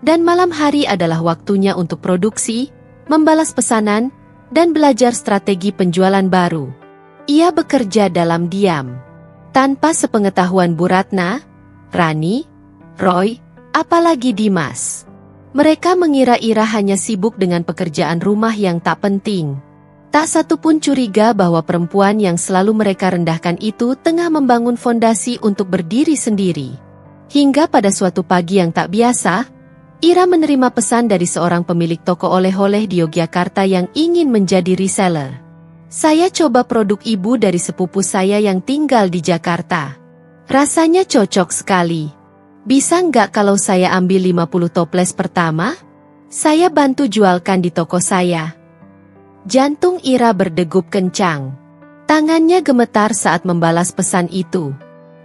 A: Dan malam hari adalah waktunya untuk produksi, membalas pesanan, dan belajar strategi penjualan baru. Ia bekerja dalam diam. Tanpa sepengetahuan Bu Ratna, Rani, Roy, apalagi Dimas. Mereka mengira Ira hanya sibuk dengan pekerjaan rumah yang tak penting. Tak satu pun curiga bahwa perempuan yang selalu mereka rendahkan itu tengah membangun fondasi untuk berdiri sendiri. Hingga pada suatu pagi yang tak biasa, Ira menerima pesan dari seorang pemilik toko oleh-oleh di Yogyakarta yang ingin menjadi reseller. Saya coba produk ibu dari sepupu saya yang tinggal di Jakarta. Rasanya cocok sekali. Bisa nggak kalau saya ambil 50 toples pertama? Saya bantu jualkan di toko saya. Jantung Ira berdegup kencang. Tangannya gemetar saat membalas pesan itu.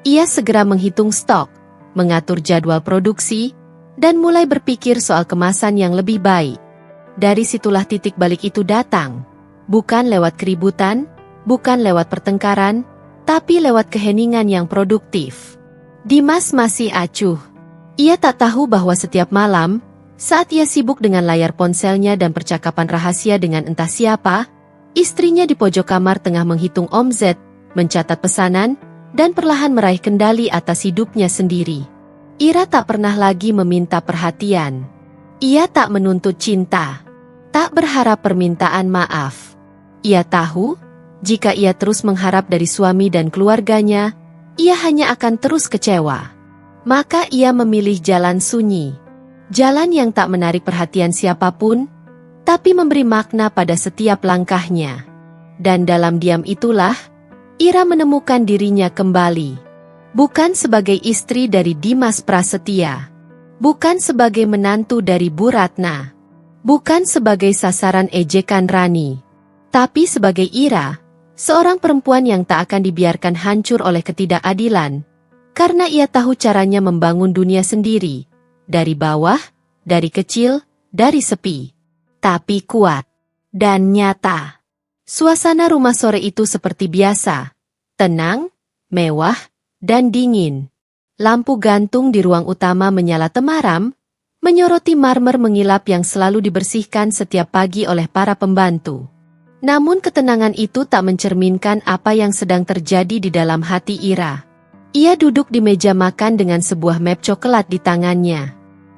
A: Ia segera menghitung stok, mengatur jadwal produksi, dan mulai berpikir soal kemasan yang lebih baik. Dari situlah titik balik itu datang. Bukan lewat keributan, bukan lewat pertengkaran, tapi lewat keheningan yang produktif. Dimas masih acuh. Ia tak tahu bahwa setiap malam, saat ia sibuk dengan layar ponselnya dan percakapan rahasia dengan entah siapa, istrinya di pojok kamar tengah menghitung omzet, mencatat pesanan, dan perlahan meraih kendali atas hidupnya sendiri. Ira tak pernah lagi meminta perhatian. Ia tak menuntut cinta. Tak berharap permintaan maaf. Ia tahu, jika ia terus mengharap dari suami dan keluarganya, ia hanya akan terus kecewa. Maka ia memilih jalan sunyi. Jalan yang tak menarik perhatian siapapun, tapi memberi makna pada setiap langkahnya. Dan dalam diam itulah, Ira menemukan dirinya kembali. Bukan sebagai istri dari Dimas Prasetya. Bukan sebagai menantu dari Bu Ratna. Bukan sebagai sasaran ejekan Rani. Tapi sebagai Ira, seorang perempuan yang tak akan dibiarkan hancur oleh ketidakadilan. Karena ia tahu caranya membangun dunia sendiri. Dari bawah, dari kecil, dari sepi. Tapi kuat. Dan nyata. Suasana rumah sore itu seperti biasa. Tenang, mewah, dan dingin. Lampu gantung di ruang utama menyala temaram, menyoroti marmer mengilap yang selalu dibersihkan setiap pagi oleh para pembantu. Namun ketenangan itu tak mencerminkan apa yang sedang terjadi di dalam hati Ira. Ia duduk di meja makan dengan sebuah map coklat di tangannya.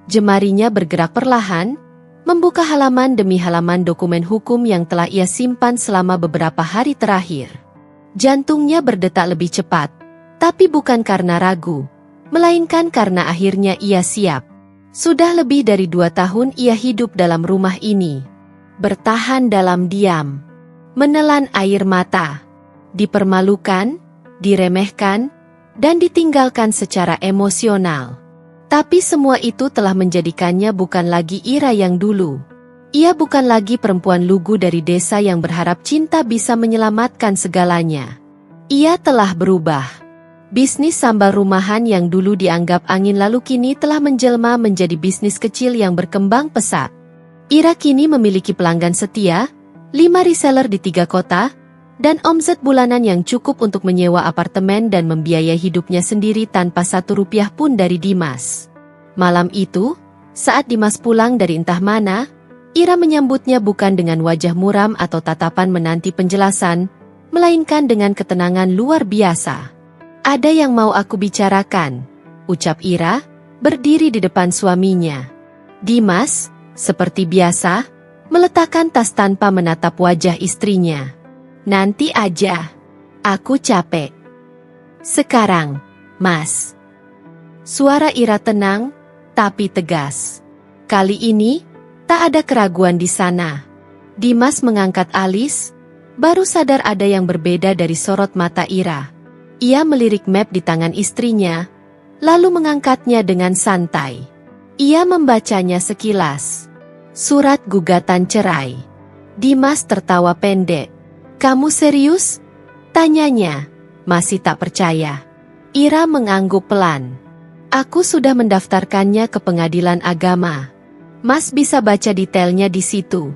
A: Jemarinya bergerak perlahan, membuka halaman demi halaman dokumen hukum yang telah ia simpan selama beberapa hari terakhir. Jantungnya berdetak lebih cepat. Tapi bukan karena ragu, melainkan karena akhirnya ia siap. Sudah lebih dari 2 tahun ia hidup dalam rumah ini. Bertahan dalam diam. Menelan air mata. Dipermalukan, diremehkan, dan ditinggalkan secara emosional. Tapi semua itu telah menjadikannya bukan lagi Ira yang dulu. Ia bukan lagi perempuan lugu dari desa yang berharap cinta bisa menyelamatkan segalanya. Ia telah berubah. Bisnis sambal rumahan yang dulu dianggap angin lalu kini telah menjelma menjadi bisnis kecil yang berkembang pesat. Ira kini memiliki pelanggan setia, 5 reseller di 3 kota, dan omset bulanan yang cukup untuk menyewa apartemen dan membiayai hidupnya sendiri tanpa 1 rupiah pun dari Dimas. Malam itu, saat Dimas pulang dari entah mana, Ira menyambutnya bukan dengan wajah muram atau tatapan menanti penjelasan, melainkan dengan ketenangan luar biasa. Ada yang mau aku bicarakan, ucap Ira, berdiri di depan suaminya. Dimas, seperti biasa, meletakkan tas tanpa menatap wajah istrinya. Nanti aja, aku capek. Sekarang, Mas. Suara Ira tenang, tapi tegas. Kali ini, tak ada keraguan di sana. Dimas mengangkat alis, baru sadar ada yang berbeda dari sorot mata Ira. Ia melirik map di tangan istrinya, lalu mengangkatnya dengan santai. Ia membacanya sekilas. Surat gugatan cerai. Dimas tertawa pendek. Kamu serius? Tanyanya, masih tak percaya. Ira mengangguk pelan. Aku sudah mendaftarkannya ke pengadilan agama. Mas bisa baca detailnya di situ.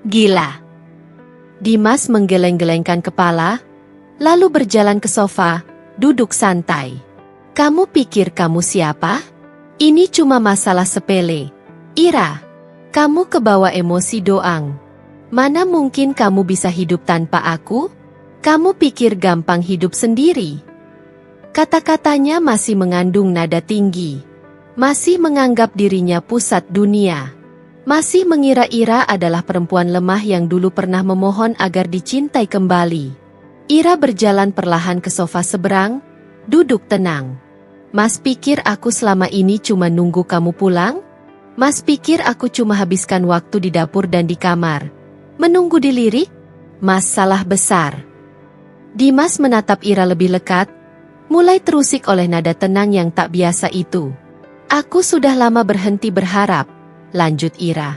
A: Gila. Dimas menggeleng-gelengkan kepala, lalu berjalan ke sofa, duduk santai. Kamu pikir kamu siapa? Ini cuma masalah sepele. Ira, kamu kebawa emosi doang. Mana mungkin kamu bisa hidup tanpa aku? Kamu pikir gampang hidup sendiri? Kata-katanya masih mengandung nada tinggi. Masih menganggap dirinya pusat dunia. Masih mengira Ira adalah perempuan lemah yang dulu pernah memohon agar dicintai kembali. Ira berjalan perlahan ke sofa seberang, duduk tenang. Mas pikir aku selama ini cuma nunggu kamu pulang? Mas pikir aku cuma habiskan waktu di dapur dan di kamar, menunggu dilirik? Mas salah besar. Dimas menatap Ira lebih lekat, mulai terusik oleh nada tenang yang tak biasa itu. Aku sudah lama berhenti berharap, lanjut Ira.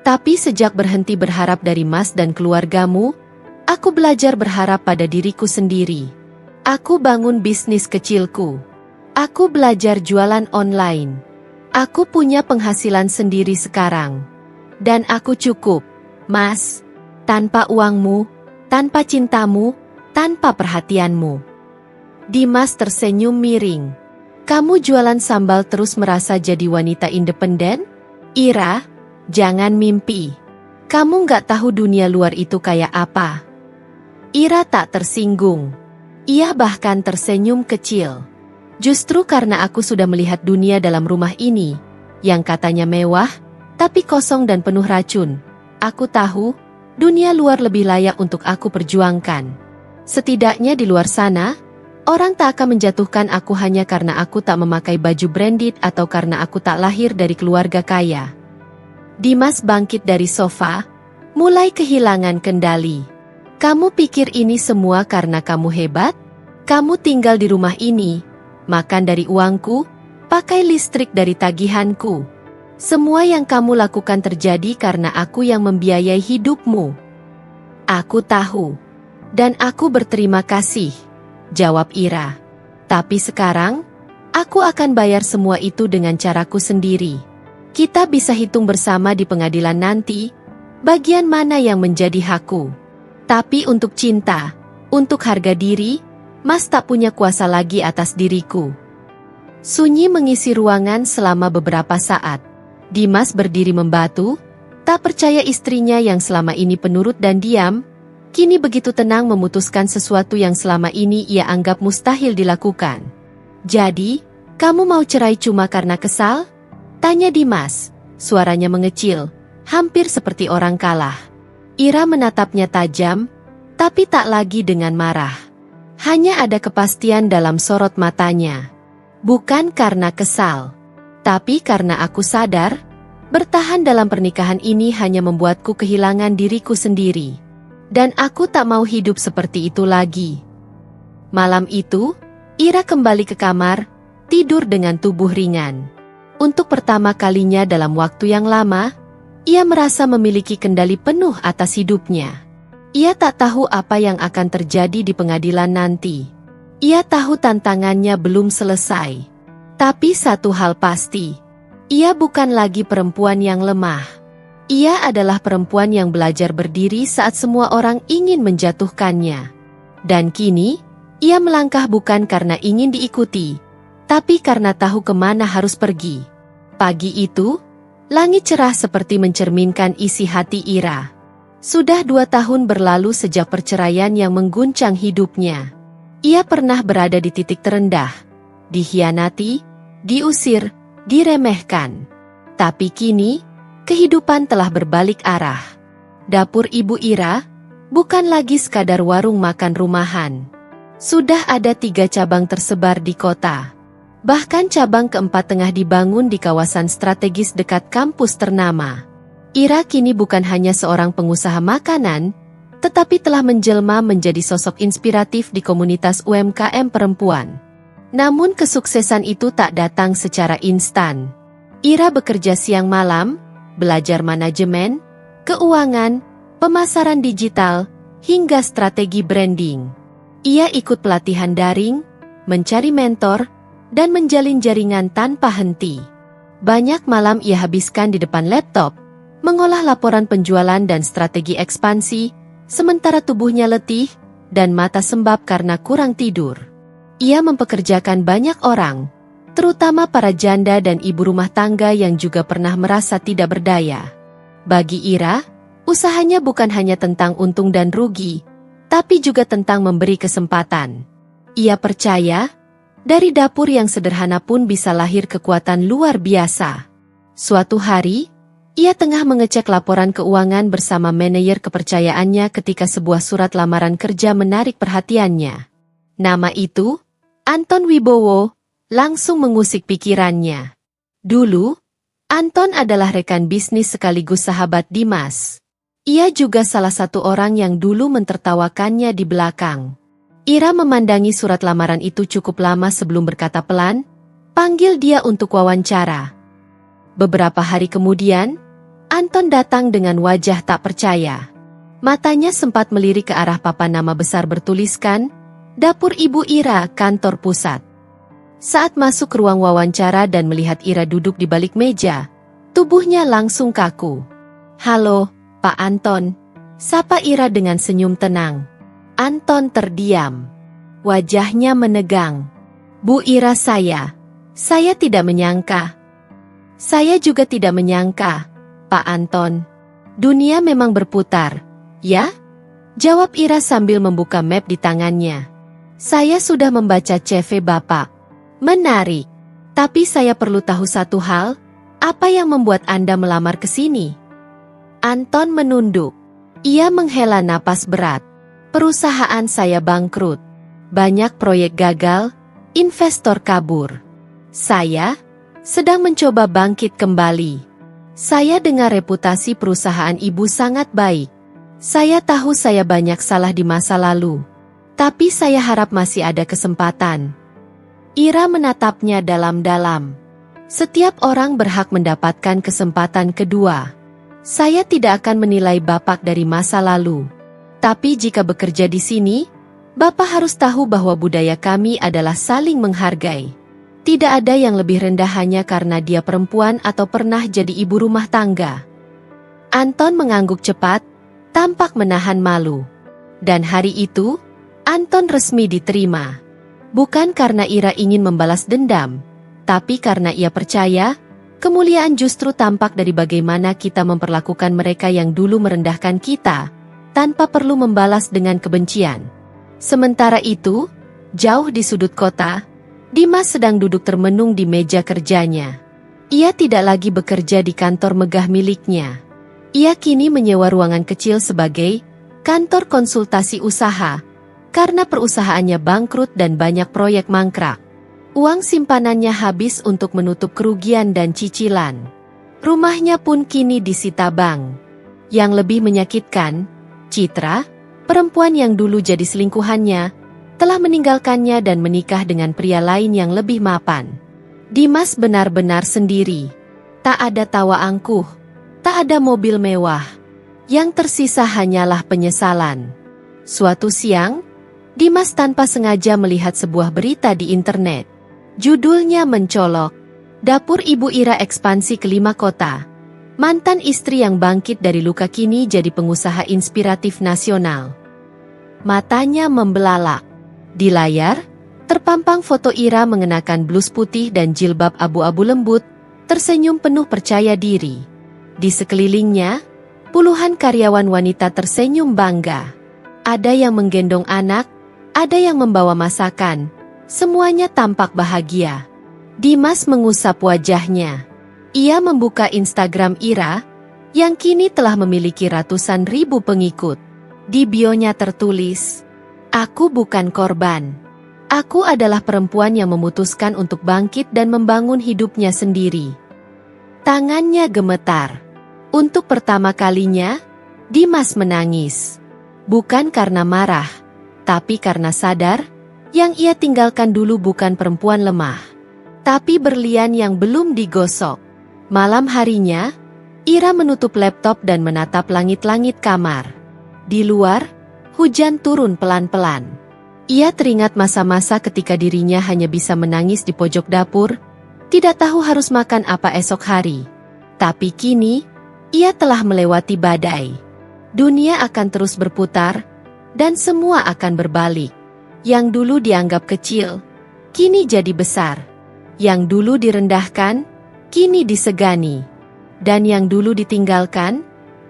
A: Tapi sejak berhenti berharap dari Mas dan keluargamu, aku belajar berharap pada diriku sendiri. Aku bangun bisnis kecilku. Aku belajar jualan online. Aku punya penghasilan sendiri sekarang. Dan aku cukup, Mas. Tanpa uangmu, tanpa cintamu, tanpa perhatianmu. Dimas tersenyum miring. Kamu jualan sambal terus merasa jadi wanita independen? Ira, jangan mimpi. Kamu nggak tahu dunia luar itu kayak apa. Ira tak tersinggung. Ia bahkan tersenyum kecil. Justru karena aku sudah melihat dunia dalam rumah ini, yang katanya mewah, tapi kosong dan penuh racun. Aku tahu, dunia luar lebih layak untuk aku perjuangkan. Setidaknya di luar sana, orang tak akan menjatuhkan aku hanya karena aku tak memakai baju branded atau karena aku tak lahir dari keluarga kaya. Dimas bangkit dari sofa, mulai kehilangan kendali. Kamu pikir ini semua karena kamu hebat? Kamu tinggal di rumah ini, makan dari uangku, pakai listrik dari tagihanku. Semua yang kamu lakukan terjadi karena aku yang membiayai hidupmu. Aku tahu. Dan aku berterima kasih, jawab Ira. Tapi sekarang, aku akan bayar semua itu dengan caraku sendiri. Kita bisa hitung bersama di pengadilan nanti, bagian mana yang menjadi hakku. Tapi untuk cinta, untuk harga diri, Mas tak punya kuasa lagi atas diriku. Sunyi mengisi ruangan selama beberapa saat. Dimas berdiri membatu, tak percaya istrinya yang selama ini penurut dan diam, kini begitu tenang memutuskan sesuatu yang selama ini ia anggap mustahil dilakukan. Jadi, kamu mau cerai cuma karena kesal? Tanya Dimas, suaranya mengecil, hampir seperti orang kalah. Ira menatapnya tajam, tapi tak lagi dengan marah. Hanya ada kepastian dalam sorot matanya. Bukan karena kesal, tapi karena aku sadar, bertahan dalam pernikahan ini hanya membuatku kehilangan diriku sendiri. Dan aku tak mau hidup seperti itu lagi. Malam itu, Ira kembali ke kamar, tidur dengan tubuh ringan. Untuk pertama kalinya dalam waktu yang lama, ia merasa memiliki kendali penuh atas hidupnya. Ia tak tahu apa yang akan terjadi di pengadilan nanti. Ia tahu tantangannya belum selesai. Tapi satu hal pasti, ia bukan lagi perempuan yang lemah. Ia adalah perempuan yang belajar berdiri saat semua orang ingin menjatuhkannya. Dan kini, ia melangkah bukan karena ingin diikuti, tapi karena tahu kemana harus pergi. Pagi itu, langit cerah seperti mencerminkan isi hati Ira. Sudah 2 tahun berlalu sejak perceraian yang mengguncang hidupnya. Ia pernah berada di titik terendah, dikhianati, diusir, diremehkan. Tapi kini, kehidupan telah berbalik arah. Dapur Ibu Ira, bukan lagi sekadar warung makan rumahan. Sudah ada 3 cabang tersebar di kota. Bahkan cabang keempat tengah dibangun di kawasan strategis dekat kampus ternama. Ira kini bukan hanya seorang pengusaha makanan, tetapi telah menjelma menjadi sosok inspiratif di komunitas UMKM perempuan. Namun kesuksesan itu tak datang secara instan. Ira bekerja siang malam, belajar manajemen, keuangan, pemasaran digital, hingga strategi branding. Ia ikut pelatihan daring, mencari mentor, dan menjalin jaringan tanpa henti. Banyak malam ia habiskan di depan laptop, mengolah laporan penjualan dan strategi ekspansi, sementara tubuhnya letih dan mata sembab karena kurang tidur. Ia mempekerjakan banyak orang, terutama para janda dan ibu rumah tangga yang juga pernah merasa tidak berdaya. Bagi Ira, usahanya bukan hanya tentang untung dan rugi, tapi juga tentang memberi kesempatan. Ia percaya, dari dapur yang sederhana pun bisa lahir kekuatan luar biasa. Suatu hari, ia tengah mengecek laporan keuangan bersama manajer kepercayaannya ketika sebuah surat lamaran kerja menarik perhatiannya. Nama itu, Anton Wibowo, langsung mengusik pikirannya. Dulu, Anton adalah rekan bisnis sekaligus sahabat Dimas. Ia juga salah satu orang yang dulu mentertawakannya di belakang. Ira memandangi surat lamaran itu cukup lama sebelum berkata pelan, "Panggil dia untuk wawancara." Beberapa hari kemudian, Anton datang dengan wajah tak percaya. Matanya sempat melirik ke arah papan nama besar bertuliskan, "Dapur Ibu Ira, Kantor Pusat." Saat masuk ke ruang wawancara dan melihat Ira duduk di balik meja, tubuhnya langsung kaku. "Halo, Pak Anton," sapa Ira dengan senyum tenang. Anton terdiam. Wajahnya menegang. "Bu Ira, saya tidak menyangka." "Saya juga tidak menyangka, Pak Anton. Dunia memang berputar, ya?" jawab Ira sambil membuka map di tangannya. "Saya sudah membaca CV Bapak. Menarik. Tapi saya perlu tahu satu hal, apa yang membuat Anda melamar ke sini?" Anton menunduk. Ia menghela napas berat. "Perusahaan saya bangkrut. Banyak proyek gagal, investor kabur. Saya sedang mencoba bangkit kembali. Saya dengar reputasi perusahaan ibu sangat baik. Saya tahu saya banyak salah di masa lalu. Tapi saya harap masih ada kesempatan." Ira menatapnya dalam-dalam. "Setiap orang berhak mendapatkan kesempatan kedua. Saya tidak akan menilai Bapak dari masa lalu. Tapi jika bekerja di sini, Bapak harus tahu bahwa budaya kami adalah saling menghargai. Tidak ada yang lebih rendah hanya karena dia perempuan atau pernah jadi ibu rumah tangga." Anton mengangguk cepat, tampak menahan malu. Dan hari itu, Anton resmi diterima. Bukan karena Ira ingin membalas dendam, tapi karena ia percaya, kemuliaan justru tampak dari bagaimana kita memperlakukan mereka yang dulu merendahkan kita, tanpa perlu membalas dengan kebencian. Sementara itu, jauh di sudut kota, Dimas sedang duduk termenung di meja kerjanya. Ia tidak lagi bekerja di kantor megah miliknya. Ia kini menyewa ruangan kecil sebagai kantor konsultasi usaha, karena perusahaannya bangkrut dan banyak proyek mangkrak. Uang simpanannya habis untuk menutup kerugian dan cicilan. Rumahnya pun kini disita bank. Yang lebih menyakitkan, Citra, perempuan yang dulu jadi selingkuhannya, telah meninggalkannya dan menikah dengan pria lain yang lebih mapan. Dimas benar-benar sendiri. Tak ada tawa angkuh, tak ada mobil mewah. Yang tersisa hanyalah penyesalan. Suatu siang, Dimas tanpa sengaja melihat sebuah berita di internet. Judulnya mencolok, "Dapur Ibu Ira ekspansi ke 5 kota. Mantan istri yang bangkit dari luka kini jadi pengusaha inspiratif nasional." Matanya membelalak. Di layar, terpampang foto Ira mengenakan blus putih dan jilbab abu-abu lembut, tersenyum penuh percaya diri. Di sekelilingnya, puluhan karyawan wanita tersenyum bangga. Ada yang menggendong anak, ada yang membawa masakan, semuanya tampak bahagia. Dimas mengusap wajahnya. Ia membuka Instagram Ira, yang kini telah memiliki ratusan ribu pengikut. Di bio-nya tertulis, "Aku bukan korban. Aku adalah perempuan yang memutuskan untuk bangkit dan membangun hidupnya sendiri." Tangannya gemetar. Untuk pertama kalinya, Dimas menangis. Bukan karena marah, tapi karena sadar, yang ia tinggalkan dulu bukan perempuan lemah, tapi berlian yang belum digosok. Malam harinya, Ira menutup laptop dan menatap langit-langit kamar. Di luar, hujan turun pelan-pelan. Ia teringat masa-masa ketika dirinya hanya bisa menangis di pojok dapur, tidak tahu harus makan apa esok hari. Tapi kini, ia telah melewati badai. Dunia akan terus berputar, dan semua akan berbalik. Yang dulu dianggap kecil, kini jadi besar. Yang dulu direndahkan, kini disegani. Dan yang dulu ditinggalkan,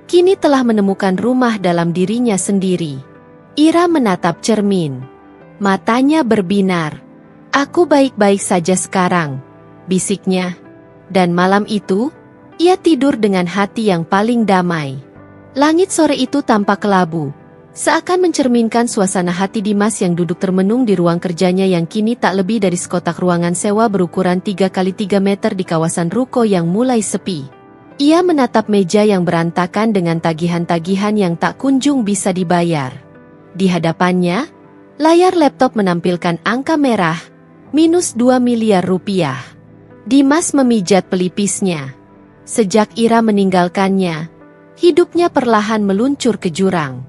A: kini telah menemukan rumah dalam dirinya sendiri. Ira menatap cermin. Matanya berbinar. "Aku baik-baik saja sekarang," bisiknya. Dan malam itu, ia tidur dengan hati yang paling damai. Langit sore itu tampak kelabu, seakan mencerminkan suasana hati Dimas yang duduk termenung di ruang kerjanya yang kini tak lebih dari sekotak ruangan sewa berukuran 3x3 meter di kawasan ruko yang mulai sepi. Ia menatap meja yang berantakan dengan tagihan-tagihan yang tak kunjung bisa dibayar. Di hadapannya, layar laptop menampilkan angka merah, -2 miliar rupiah. Dimas memijat pelipisnya. Sejak Ira meninggalkannya, hidupnya perlahan meluncur ke jurang.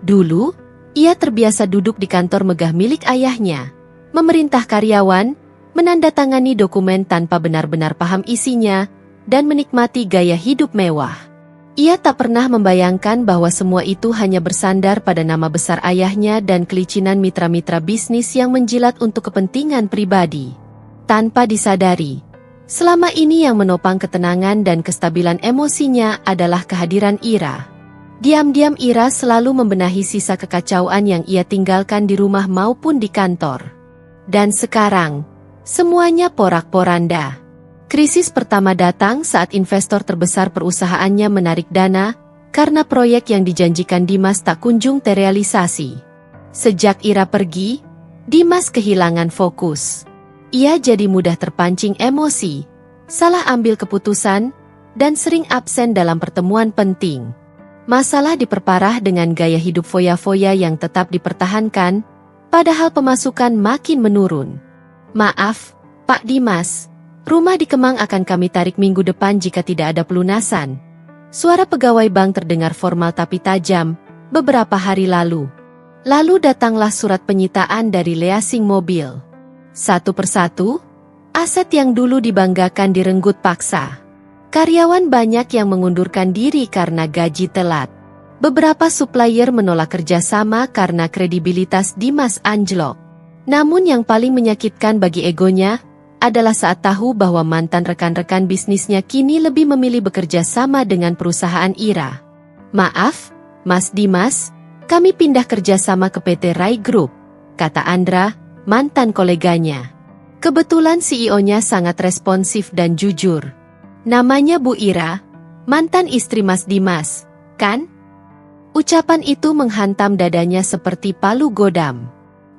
A: Dulu, ia terbiasa duduk di kantor megah milik ayahnya, memerintah karyawan, menandatangani dokumen tanpa benar-benar paham isinya, dan menikmati gaya hidup mewah. Ia tak pernah membayangkan bahwa semua itu hanya bersandar pada nama besar ayahnya dan kelicinan mitra-mitra bisnis yang menjilat untuk kepentingan pribadi. Tanpa disadari, selama ini yang menopang ketenangan dan kestabilan emosinya adalah kehadiran Ira. Diam-diam Ira selalu membenahi sisa kekacauan yang ia tinggalkan di rumah maupun di kantor. Dan sekarang, semuanya porak-poranda. Krisis pertama datang saat investor terbesar perusahaannya menarik dana karena proyek yang dijanjikan Dimas tak kunjung terrealisasi. Sejak Ira pergi, Dimas kehilangan fokus. Ia jadi mudah terpancing emosi, salah ambil keputusan, dan sering absen dalam pertemuan penting. Masalah diperparah dengan gaya hidup foya-foya yang tetap dipertahankan, padahal pemasukan makin menurun. "Maaf, Pak Dimas. Rumah di Kemang akan kami tarik minggu depan jika tidak ada pelunasan." Suara pegawai bank terdengar formal tapi tajam, beberapa hari lalu. Lalu datanglah surat penyitaan dari leasing mobil. Satu persatu, aset yang dulu dibanggakan direnggut paksa. Karyawan banyak yang mengundurkan diri karena gaji telat. Beberapa supplier menolak kerjasama karena kredibilitas Dimas anjlok. Namun yang paling menyakitkan bagi egonya adalah saat tahu bahwa mantan rekan-rekan bisnisnya kini lebih memilih bekerja sama dengan perusahaan Ira. "Maaf, Mas Dimas, kami pindah kerja sama ke PT Rai Group," kata Andra, mantan koleganya. Kebetulan CEO-nya sangat responsif dan jujur. "Namanya Bu Ira, mantan istri Mas Dimas, kan?" Ucapan itu menghantam dadanya seperti palu godam.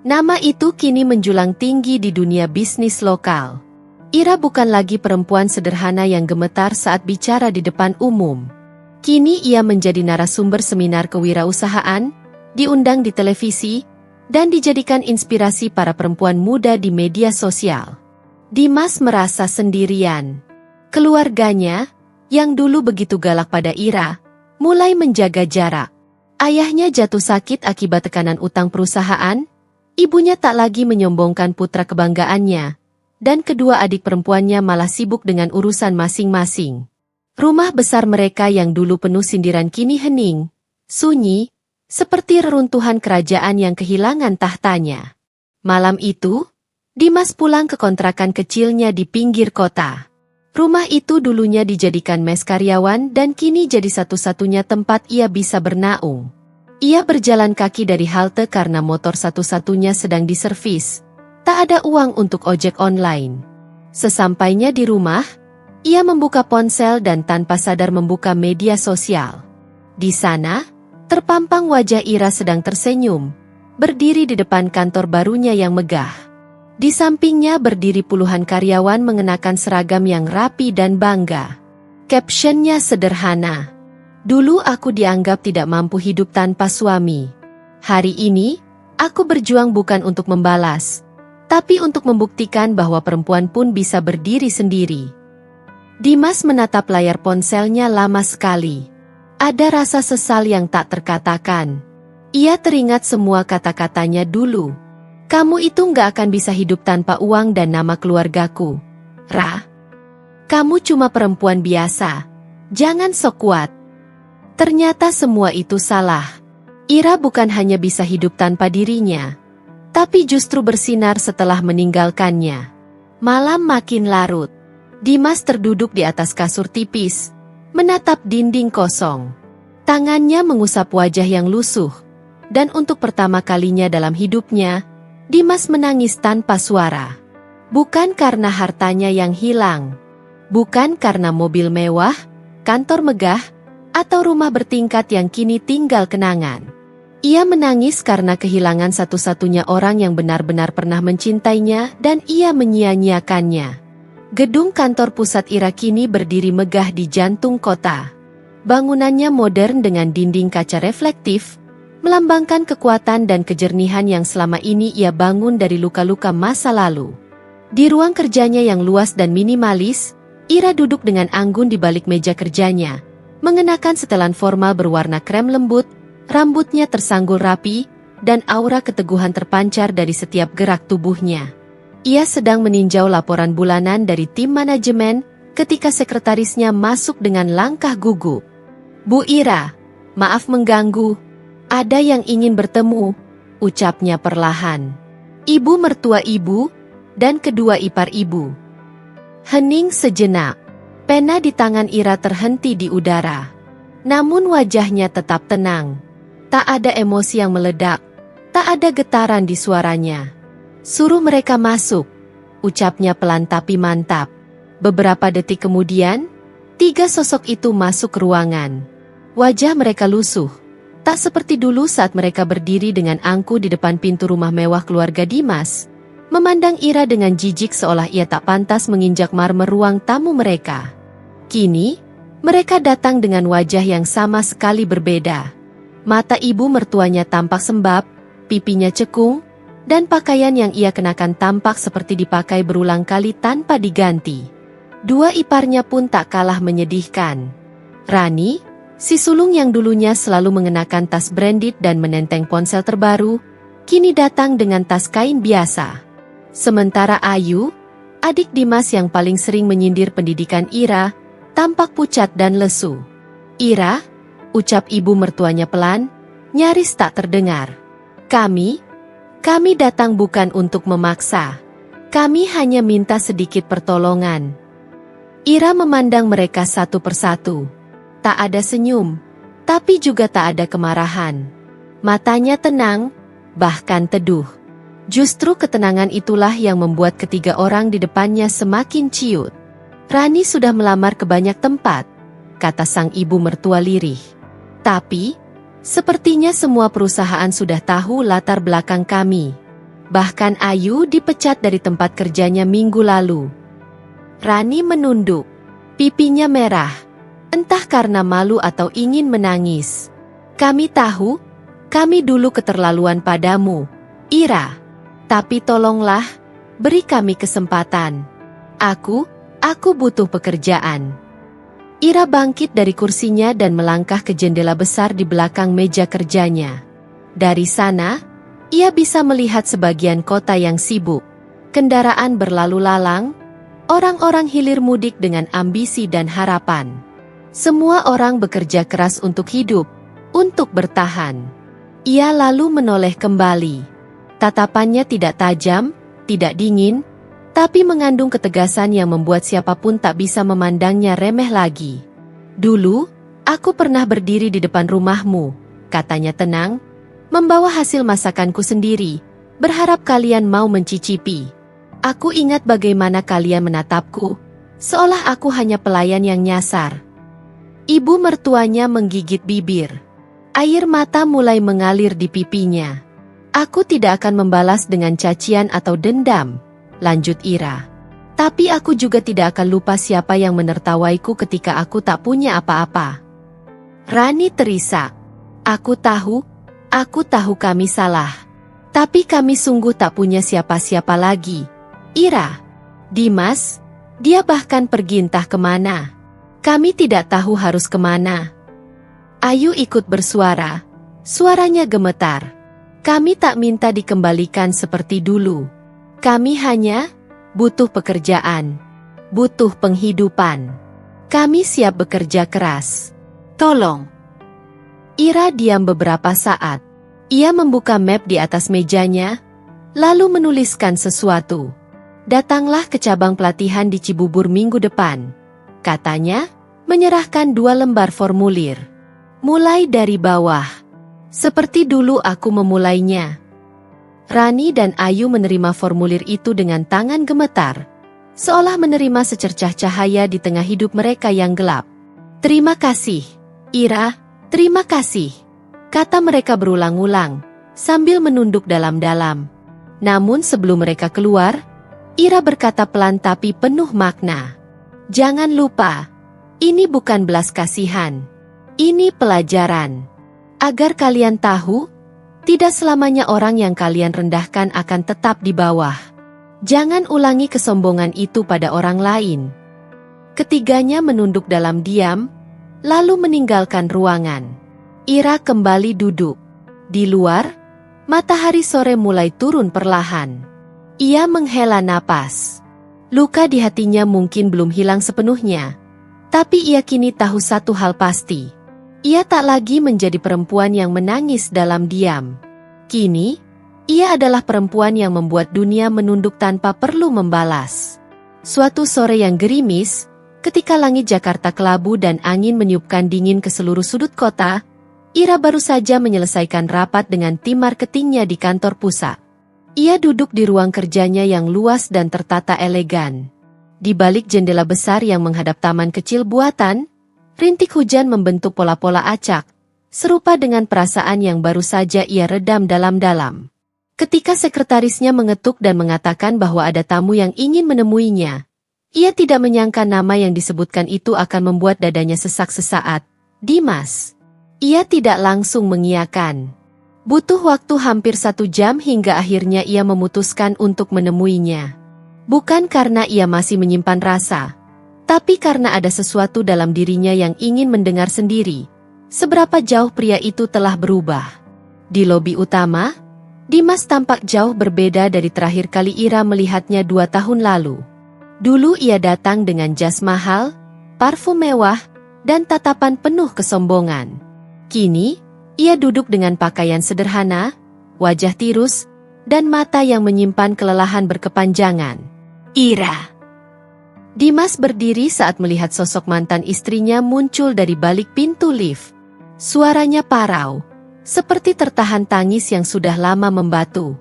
A: Nama itu kini menjulang tinggi di dunia bisnis lokal. Ira bukan lagi perempuan sederhana yang gemetar saat bicara di depan umum. Kini ia menjadi narasumber seminar kewirausahaan, diundang di televisi, dan dijadikan inspirasi para perempuan muda di media sosial. Dimas merasa sendirian. Keluarganya, yang dulu begitu galak pada Ira, mulai menjaga jarak. Ayahnya jatuh sakit akibat tekanan utang perusahaan. Ibunya tak lagi menyombongkan putra kebanggaannya, dan kedua adik perempuannya malah sibuk dengan urusan masing-masing. Rumah besar mereka yang dulu penuh sindiran kini hening, sunyi, seperti reruntuhan kerajaan yang kehilangan tahtanya. Malam itu, Dimas pulang ke kontrakan kecilnya di pinggir kota. Rumah itu dulunya dijadikan mes karyawan dan kini jadi satu-satunya tempat ia bisa bernaung. Ia berjalan kaki dari halte karena motor satu-satunya sedang diservis. Tak ada uang untuk ojek online. Sesampainya di rumah, ia membuka ponsel dan tanpa sadar membuka media sosial. Di sana, terpampang wajah Ira sedang tersenyum, berdiri di depan kantor barunya yang megah. Di sampingnya berdiri puluhan karyawan mengenakan seragam yang rapi dan bangga. Captionnya sederhana. "Dulu aku dianggap tidak mampu hidup tanpa suami. Hari ini, aku berjuang bukan untuk membalas, tapi untuk membuktikan bahwa perempuan pun bisa berdiri sendiri." Dimas menatap layar ponselnya lama sekali. Ada rasa sesal yang tak terkatakan. Ia teringat semua kata-katanya dulu. "Kamu itu nggak akan bisa hidup tanpa uang dan nama keluargaku, Ra. Kamu cuma perempuan biasa. Jangan sok kuat." Ternyata semua itu salah. Ira bukan hanya bisa hidup tanpa dirinya, tapi justru bersinar setelah meninggalkannya. Malam makin larut. Dimas terduduk di atas kasur tipis, menatap dinding kosong. Tangannya mengusap wajah yang lusuh. Dan untuk pertama kalinya dalam hidupnya, Dimas menangis tanpa suara. Bukan karena hartanya yang hilang. Bukan karena mobil mewah, kantor megah, atau rumah bertingkat yang kini tinggal kenangan. Ia menangis karena kehilangan satu-satunya orang yang benar-benar pernah mencintainya dan ia menyia-nyiakannya. Gedung kantor pusat Ira kini berdiri megah di jantung kota. Bangunannya modern dengan dinding kaca reflektif, melambangkan kekuatan dan kejernihan yang selama ini ia bangun dari luka-luka masa lalu. Di ruang kerjanya yang luas dan minimalis, Ira duduk dengan anggun di balik meja kerjanya, mengenakan setelan formal berwarna krem lembut, rambutnya tersanggul rapi, dan aura keteguhan terpancar dari setiap gerak tubuhnya. Ia sedang meninjau laporan bulanan dari tim manajemen ketika sekretarisnya masuk dengan langkah gugup. "Bu Ira, maaf mengganggu. Ada yang ingin bertemu," ucapnya perlahan. Ibu mertua ibu dan kedua ipar ibu. Hening sejenak. Pena di tangan Ira terhenti di udara. Namun wajahnya tetap tenang. Tak ada emosi yang meledak. Tak ada getaran di suaranya. "Suruh mereka masuk," ucapnya pelan tapi mantap. Beberapa detik kemudian, 3 sosok itu masuk ke ruangan. Wajah mereka lusuh. Tak seperti dulu saat mereka berdiri dengan angkuh di depan pintu rumah mewah keluarga Dimas, memandang Ira dengan jijik seolah ia tak pantas menginjak marmer ruang tamu mereka. Kini, mereka datang dengan wajah yang sama sekali berbeda. Mata ibu mertuanya tampak sembab, pipinya cekung, dan pakaian yang ia kenakan tampak seperti dipakai berulang kali tanpa diganti. 2 iparnya pun tak kalah menyedihkan. Rani, si sulung yang dulunya selalu mengenakan tas branded dan menenteng ponsel terbaru, kini datang dengan tas kain biasa. Sementara Ayu, adik Dimas yang paling sering menyindir pendidikan Ira, tampak pucat dan lesu. "Ira," ucap ibu mertuanya pelan, nyaris tak terdengar. Kami datang bukan untuk memaksa. Kami hanya minta sedikit pertolongan." Ira memandang mereka satu persatu. Tak ada senyum, tapi juga tak ada kemarahan. Matanya tenang, bahkan teduh. Justru ketenangan itulah yang membuat ketiga orang di depannya semakin ciut. "Rani sudah melamar ke banyak tempat," kata sang ibu mertua lirih. "Tapi, sepertinya semua perusahaan sudah tahu latar belakang kami. Bahkan Ayu dipecat dari tempat kerjanya minggu lalu." Rani menunduk. Pipinya merah. Entah karena malu atau ingin menangis. "Kami tahu, kami dulu keterlaluan padamu, Ira. Tapi tolonglah, beri kami kesempatan. Aku butuh pekerjaan." Ira bangkit dari kursinya dan melangkah ke jendela besar di belakang meja kerjanya. Dari sana, ia bisa melihat sebagian kota yang sibuk. Kendaraan berlalu lalang, orang-orang hilir mudik dengan ambisi dan harapan. Semua orang bekerja keras untuk hidup, untuk bertahan. Ia lalu menoleh kembali. Tatapannya tidak tajam, tidak dingin, tapi mengandung ketegasan yang membuat siapapun tak bisa memandangnya remeh lagi. "Dulu, aku pernah berdiri di depan rumahmu," katanya tenang, "membawa hasil masakanku sendiri, berharap kalian mau mencicipi. Aku ingat bagaimana kalian menatapku, seolah aku hanya pelayan yang nyasar." Ibu mertuanya menggigit bibir. Air mata mulai mengalir di pipinya. "Aku tidak akan membalas dengan cacian atau dendam," lanjut Ira. "Tapi aku juga tidak akan lupa siapa yang menertawaiku ketika aku tak punya apa-apa." Rani terisak. Aku tahu kami salah. Tapi kami sungguh tak punya siapa-siapa lagi. Ira, Dimas, dia bahkan pergi entah kemana. Kami tidak tahu harus kemana." Ayu ikut bersuara. Suaranya gemetar. "Kami tak minta dikembalikan seperti dulu. Kami hanya butuh pekerjaan, butuh penghidupan. Kami siap bekerja keras. Tolong." Ira diam beberapa saat. Ia membuka map di atas mejanya, lalu menuliskan sesuatu. Datanglah ke cabang pelatihan di Cibubur minggu depan. Katanya, menyerahkan 2 lembar formulir. Mulai dari bawah. Seperti dulu aku memulainya. Rani dan Ayu menerima formulir itu dengan tangan gemetar. Seolah menerima secercah cahaya di tengah hidup mereka yang gelap. Terima kasih, Ira, terima kasih. Kata mereka berulang-ulang, sambil menunduk dalam-dalam. Namun sebelum mereka keluar, Ira berkata pelan tapi penuh makna. Jangan lupa, ini bukan belas kasihan. Ini pelajaran. Agar kalian tahu, tidak selamanya orang yang kalian rendahkan akan tetap di bawah. Jangan ulangi kesombongan itu pada orang lain. Ketiganya menunduk dalam diam, lalu meninggalkan ruangan. Ira kembali duduk. Di luar, matahari sore mulai turun perlahan. Ia menghela napas. Luka di hatinya mungkin belum hilang sepenuhnya. Tapi ia kini tahu satu hal pasti. Ia tak lagi menjadi perempuan yang menangis dalam diam. Kini, ia adalah perempuan yang membuat dunia menunduk tanpa perlu membalas. Suatu sore yang gerimis, ketika langit Jakarta kelabu dan angin meniupkan dingin ke seluruh sudut kota, Ira baru saja menyelesaikan rapat dengan tim marketingnya di kantor pusat. Ia duduk di ruang kerjanya yang luas dan tertata elegan. Di balik jendela besar yang menghadap taman kecil buatan, rintik hujan membentuk pola-pola acak, serupa dengan perasaan yang baru saja ia redam dalam-dalam. Ketika sekretarisnya mengetuk dan mengatakan bahwa ada tamu yang ingin menemuinya, ia tidak menyangka nama yang disebutkan itu akan membuat dadanya sesak sesaat. Dimas. Ia tidak langsung mengiyakan. Butuh waktu hampir 1 jam hingga akhirnya ia memutuskan untuk menemuinya. Bukan karena ia masih menyimpan rasa, tapi karena ada sesuatu dalam dirinya yang ingin mendengar sendiri. Seberapa jauh pria itu telah berubah. Di lobi utama, Dimas tampak jauh berbeda dari terakhir kali Ira melihatnya 2 tahun lalu. Dulu ia datang dengan jas mahal, parfum mewah, dan tatapan penuh kesombongan. Kini, ia duduk dengan pakaian sederhana, wajah tirus, dan mata yang menyimpan kelelahan berkepanjangan. Ira. Dimas berdiri saat melihat sosok mantan istrinya muncul dari balik pintu lift. Suaranya parau, seperti tertahan tangis yang sudah lama membatu.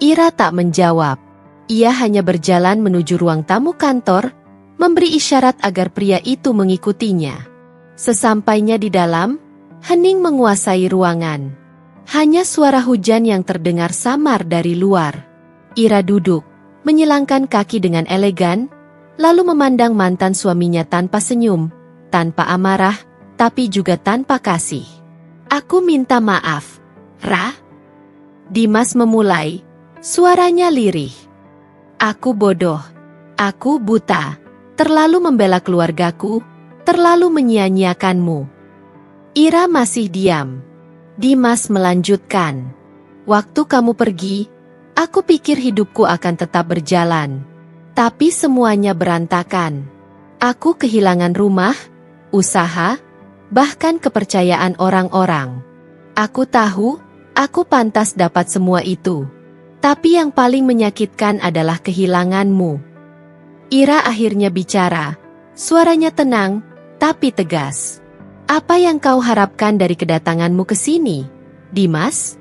A: Ira tak menjawab. Ia hanya berjalan menuju ruang tamu kantor, memberi isyarat agar pria itu mengikutinya. Sesampainya di dalam, hening menguasai ruangan. Hanya suara hujan yang terdengar samar dari luar. Ira duduk, menyilangkan kaki dengan elegan, lalu memandang mantan suaminya tanpa senyum, tanpa amarah, tapi juga tanpa kasih. Aku minta maaf, Ra. Dimas memulai, suaranya lirih. Aku bodoh, aku buta, terlalu membela keluargaku, terlalu menyia-nyiakanmu. Ira masih diam. Dimas melanjutkan, waktu kamu pergi, aku pikir hidupku akan tetap berjalan. Tapi semuanya berantakan. Aku kehilangan rumah, usaha, bahkan kepercayaan orang-orang. Aku tahu, aku pantas dapat semua itu. Tapi yang paling menyakitkan adalah kehilanganmu. Ira akhirnya bicara, suaranya tenang, tapi tegas. Apa yang kau harapkan dari kedatanganmu ke sini, Dimas?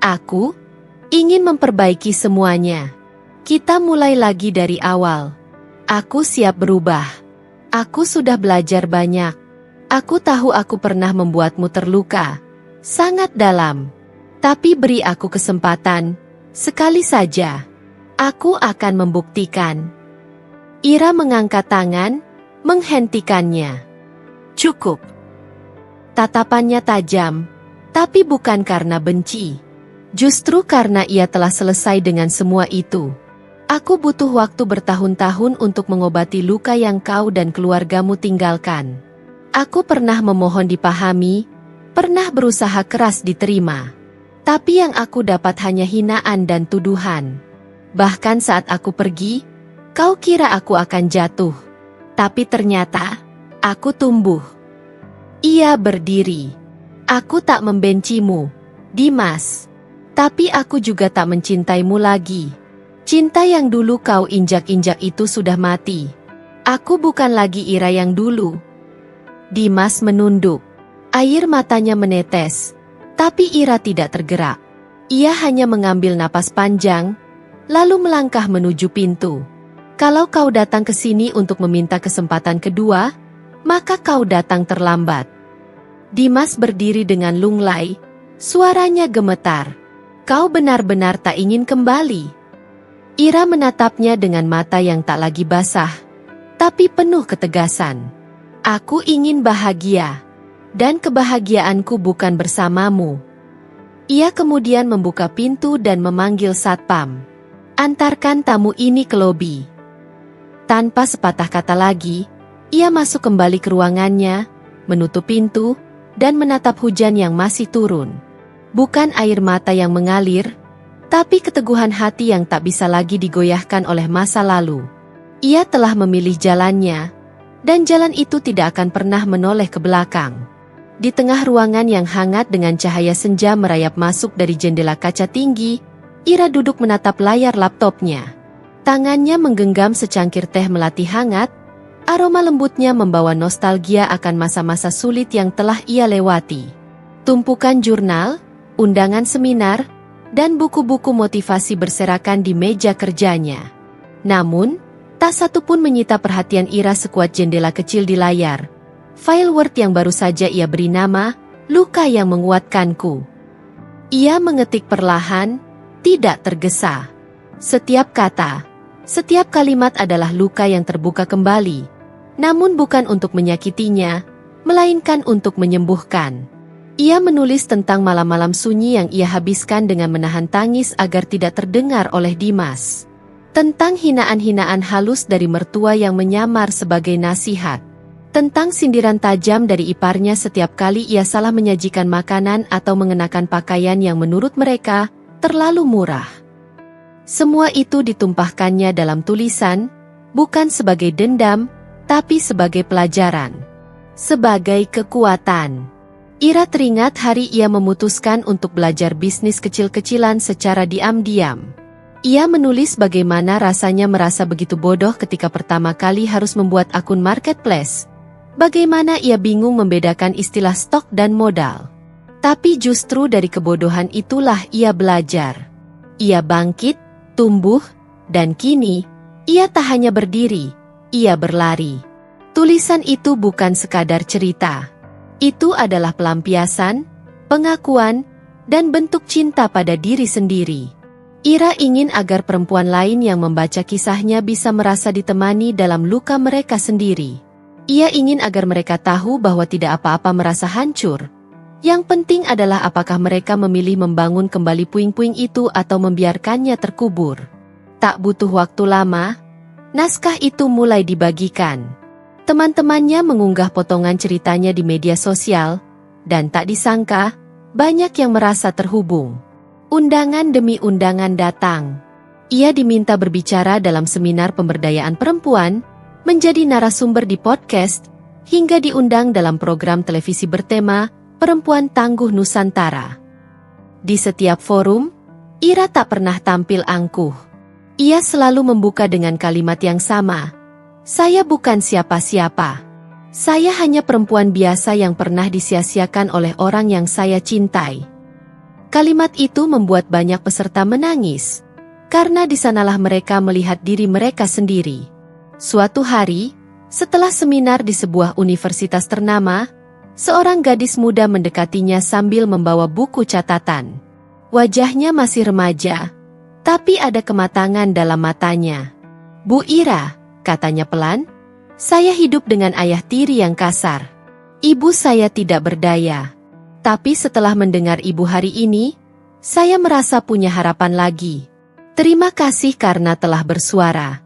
A: Aku ingin memperbaiki semuanya. Kita mulai lagi dari awal. Aku siap berubah. Aku sudah belajar banyak. Aku tahu aku pernah membuatmu terluka. Sangat dalam. Tapi beri aku kesempatan. Sekali saja. Aku akan membuktikan. Ira mengangkat tangan, menghentikannya. Cukup. Tatapannya tajam, tapi bukan karena benci. Justru karena ia telah selesai dengan semua itu. Aku butuh waktu bertahun-tahun untuk mengobati luka yang kau dan keluargamu tinggalkan. Aku pernah memohon dipahami, pernah berusaha keras diterima. Tapi yang aku dapat hanya hinaan dan tuduhan. Bahkan saat aku pergi, kau kira aku akan jatuh. Tapi ternyata, aku tumbuh. Ia berdiri. Aku tak membencimu, Dimas. Tapi aku juga tak mencintaimu lagi. Cinta yang dulu kau injak-injak itu sudah mati. Aku bukan lagi Ira yang dulu. Dimas menunduk. Air matanya menetes. Tapi Ira tidak tergerak. Ia hanya mengambil napas panjang, lalu melangkah menuju pintu. Kalau kau datang ke sini untuk meminta kesempatan kedua, maka kau datang terlambat. Dimas berdiri dengan lunglai, suaranya gemetar. Kau benar-benar tak ingin kembali. Ira menatapnya dengan mata yang tak lagi basah, tapi penuh ketegasan. Aku ingin bahagia, dan kebahagiaanku bukan bersamamu. Ia kemudian membuka pintu dan memanggil satpam. Antarkan tamu ini ke lobi. Tanpa sepatah kata lagi, ia masuk kembali ke ruangannya, menutup pintu, dan menatap hujan yang masih turun. Bukan air mata yang mengalir, tapi keteguhan hati yang tak bisa lagi digoyahkan oleh masa lalu. Ia telah memilih jalannya, dan jalan itu tidak akan pernah menoleh ke belakang. Di tengah ruangan yang hangat dengan cahaya senja merayap masuk dari jendela kaca tinggi, Ira duduk menatap layar laptopnya. Tangannya menggenggam secangkir teh melati hangat, aroma lembutnya membawa nostalgia akan masa-masa sulit yang telah ia lewati. Tumpukan jurnal, undangan seminar, dan buku-buku motivasi berserakan di meja kerjanya. Namun, tak satu pun menyita perhatian Ira sekuat jendela kecil di layar. File Word yang baru saja ia beri nama, Luka yang Menguatkanku. Ia mengetik perlahan, tidak tergesa. Setiap kata, setiap kalimat adalah luka yang terbuka kembali. Namun bukan untuk menyakitinya, melainkan untuk menyembuhkan. Ia menulis tentang malam-malam sunyi yang ia habiskan dengan menahan tangis agar tidak terdengar oleh Dimas. Tentang hinaan-hinaan halus dari mertua yang menyamar sebagai nasihat. Tentang sindiran tajam dari iparnya setiap kali ia salah menyajikan makanan atau mengenakan pakaian yang menurut mereka terlalu murah. Semua itu ditumpahkannya dalam tulisan, bukan sebagai dendam, tapi sebagai pelajaran. Sebagai kekuatan. Ira teringat hari ia memutuskan untuk belajar bisnis kecil-kecilan secara diam-diam. Ia menulis bagaimana rasanya merasa begitu bodoh ketika pertama kali harus membuat akun marketplace. Bagaimana ia bingung membedakan istilah stok dan modal. Tapi justru dari kebodohan itulah ia belajar. Ia bangkit, tumbuh, dan kini, ia tak hanya berdiri, ia berlari. Tulisan itu bukan sekadar cerita. Itu adalah pelampiasan, pengakuan, dan bentuk cinta pada diri sendiri. Ira ingin agar perempuan lain yang membaca kisahnya bisa merasa ditemani dalam luka mereka sendiri. Ia ingin agar mereka tahu bahwa tidak apa-apa merasa hancur. Yang penting adalah apakah mereka memilih membangun kembali puing-puing itu atau membiarkannya terkubur. Tak butuh waktu lama, naskah itu mulai dibagikan. Teman-temannya mengunggah potongan ceritanya di media sosial, dan tak disangka, banyak yang merasa terhubung. Undangan demi undangan datang. Ia diminta berbicara dalam seminar pemberdayaan perempuan, menjadi narasumber di podcast, hingga diundang dalam program televisi bertema Perempuan Tangguh Nusantara. Di setiap forum, Ira tak pernah tampil angkuh. Ia selalu membuka dengan kalimat yang sama. Saya bukan siapa-siapa. Saya hanya perempuan biasa yang pernah disia-siakan oleh orang yang saya cintai. Kalimat itu membuat banyak peserta menangis, karena di sanalah mereka melihat diri mereka sendiri. Suatu hari, setelah seminar di sebuah universitas ternama, seorang gadis muda mendekatinya sambil membawa buku catatan. Wajahnya masih remaja, tapi ada kematangan dalam matanya. "Bu Ira," katanya pelan, "saya hidup dengan ayah tiri yang kasar. Ibu saya tidak berdaya. Tapi setelah mendengar ibu hari ini, saya merasa punya harapan lagi. Terima kasih karena telah bersuara."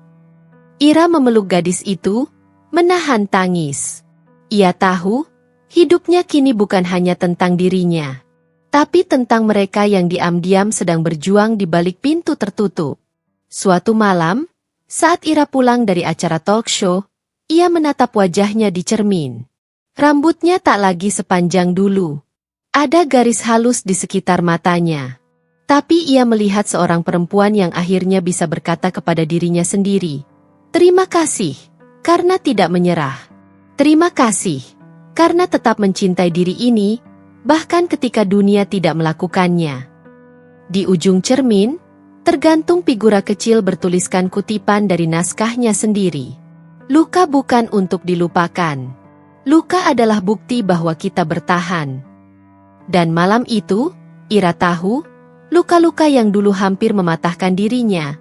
A: Ira memeluk gadis itu, menahan tangis. Ia tahu, hidupnya kini bukan hanya tentang dirinya, tapi tentang mereka yang diam-diam sedang berjuang di balik pintu tertutup. Suatu malam, saat Ira pulang dari acara talk show, ia menatap wajahnya di cermin. Rambutnya tak lagi sepanjang dulu. Ada garis halus di sekitar matanya. Tapi ia melihat seorang perempuan yang akhirnya bisa berkata kepada dirinya sendiri, "Terima kasih, karena tidak menyerah. Terima kasih, karena tetap mencintai diri ini, bahkan ketika dunia tidak melakukannya." Di ujung cermin, tergantung figura kecil bertuliskan kutipan dari naskahnya sendiri. Luka bukan untuk dilupakan. Luka adalah bukti bahwa kita bertahan. Dan malam itu, Ira tahu, luka-luka yang dulu hampir mematahkan dirinya,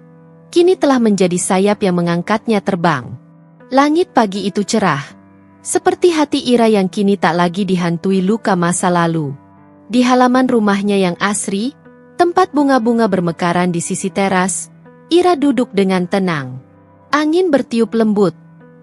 A: kini telah menjadi sayap yang mengangkatnya terbang. Langit pagi itu cerah, seperti hati Ira yang kini tak lagi dihantui luka masa lalu. Di halaman rumahnya yang asri, tempat bunga-bunga bermekaran di sisi teras, Ira duduk dengan tenang. Angin bertiup lembut,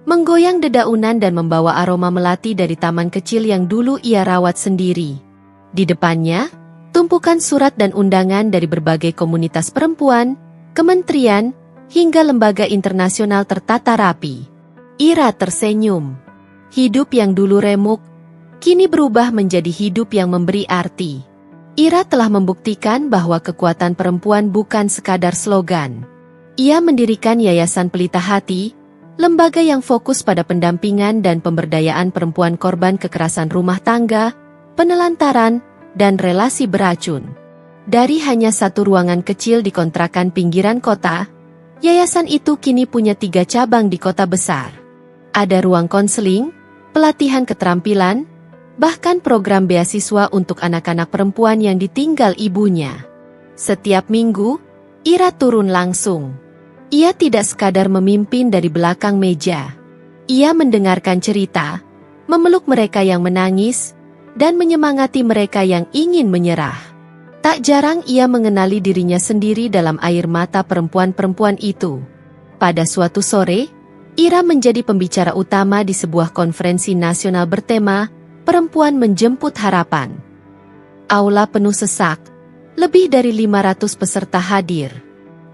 A: menggoyang dedaunan dan membawa aroma melati dari taman kecil yang dulu ia rawat sendiri. Di depannya, tumpukan surat dan undangan dari berbagai komunitas perempuan, kementerian, hingga lembaga internasional tertata rapi. Ira tersenyum. Hidup yang dulu remuk, kini berubah menjadi hidup yang memberi arti. Ira telah membuktikan bahwa kekuatan perempuan bukan sekadar slogan. Ia mendirikan Yayasan Pelita Hati, lembaga yang fokus pada pendampingan dan pemberdayaan perempuan korban kekerasan rumah tangga, penelantaran, dan relasi beracun. Dari hanya satu ruangan kecil di kontrakan pinggiran kota, yayasan itu kini punya 3 cabang di kota besar. Ada ruang konseling, pelatihan keterampilan, bahkan program beasiswa untuk anak-anak perempuan yang ditinggal ibunya. Setiap minggu, Ira turun langsung. Ia tidak sekadar memimpin dari belakang meja. Ia mendengarkan cerita, memeluk mereka yang menangis, dan menyemangati mereka yang ingin menyerah. Tak jarang ia mengenali dirinya sendiri dalam air mata perempuan-perempuan itu. Pada suatu sore, Ira menjadi pembicara utama di sebuah konferensi nasional bertema Perempuan Menjemput Harapan. Aula penuh sesak, lebih dari 500 peserta hadir.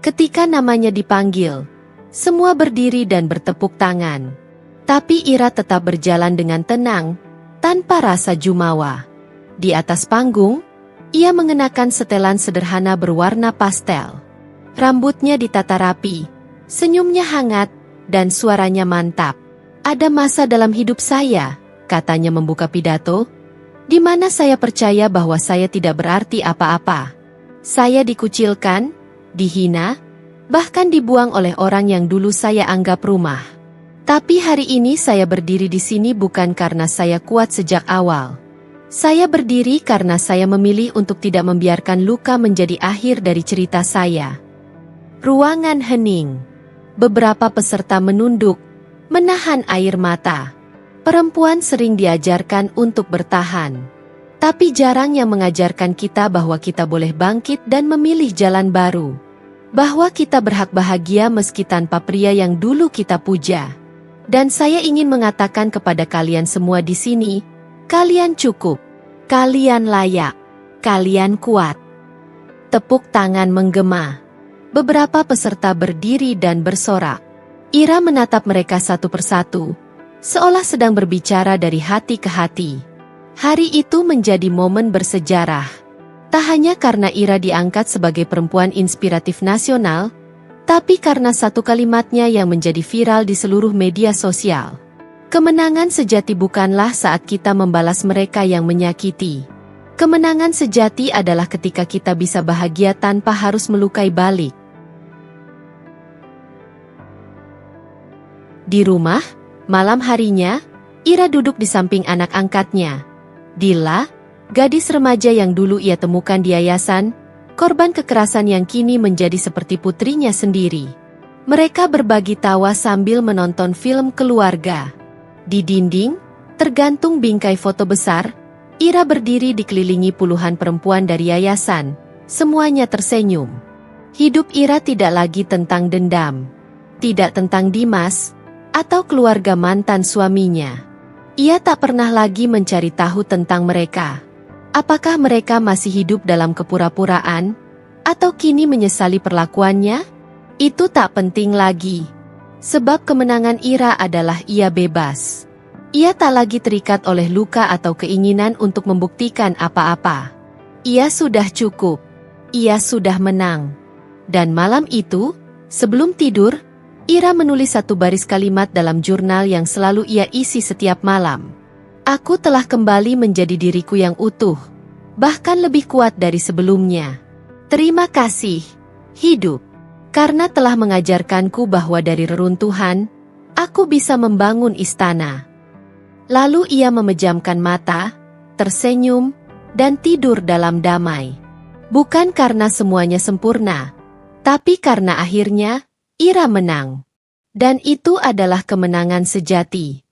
A: Ketika namanya dipanggil, semua berdiri dan bertepuk tangan. Tapi Ira tetap berjalan dengan tenang, tanpa rasa jumawa. Di atas panggung, ia mengenakan setelan sederhana berwarna pastel. Rambutnya ditata rapi, senyumnya hangat, dan suaranya mantap. "Ada masa dalam hidup saya," katanya membuka pidato, "di mana saya percaya bahwa saya tidak berarti apa-apa. Saya dikucilkan, dihina, bahkan dibuang oleh orang yang dulu saya anggap rumah. Tapi hari ini saya berdiri di sini bukan karena saya kuat sejak awal. Saya berdiri karena saya memilih untuk tidak membiarkan luka menjadi akhir dari cerita saya." Ruangan hening. Beberapa peserta menunduk, menahan air mata. Perempuan sering diajarkan untuk bertahan. Tapi jarang yang mengajarkan kita bahwa kita boleh bangkit dan memilih jalan baru. Bahwa kita berhak bahagia meski tanpa pria yang dulu kita puja. Dan saya ingin mengatakan kepada kalian semua di sini, kalian cukup. Kalian layak. Kalian kuat. Tepuk tangan menggema. Beberapa peserta berdiri dan bersorak. Ira menatap mereka satu persatu, seolah sedang berbicara dari hati ke hati. Hari itu menjadi momen bersejarah. Tak hanya karena Ira diangkat sebagai perempuan inspiratif nasional, tapi karena satu kalimatnya yang menjadi viral di seluruh media sosial. Kemenangan sejati bukanlah saat kita membalas mereka yang menyakiti. Kemenangan sejati adalah ketika kita bisa bahagia tanpa harus melukai balik. Di rumah, malam harinya, Ira duduk di samping anak angkatnya. Dila, gadis remaja yang dulu ia temukan di yayasan, korban kekerasan yang kini menjadi seperti putrinya sendiri. Mereka berbagi tawa sambil menonton film keluarga. Di dinding, tergantung bingkai foto besar, Ira berdiri dikelilingi puluhan perempuan dari yayasan, semuanya tersenyum. Hidup Ira tidak lagi tentang dendam, tidak tentang Dimas, atau keluarga mantan suaminya. Ia tak pernah lagi mencari tahu tentang mereka. Apakah mereka masih hidup dalam kepura-puraan, atau kini menyesali perlakuannya? Itu tak penting lagi. Sebab kemenangan Ira adalah ia bebas. Ia tak lagi terikat oleh luka atau keinginan untuk membuktikan apa-apa. Ia sudah cukup. ia sudah menang. Dan malam itu, sebelum tidur, Ira menulis satu baris kalimat dalam jurnal yang selalu ia isi setiap malam. Aku telah kembali menjadi diriku yang utuh, bahkan lebih kuat dari sebelumnya. Terima kasih, hidup, karena telah mengajarkanku bahwa dari reruntuhan, aku bisa membangun istana. Lalu ia memejamkan mata, tersenyum, dan tidur dalam damai. Bukan karena semuanya sempurna, tapi karena akhirnya, Ira menang. Dan itu adalah kemenangan sejati.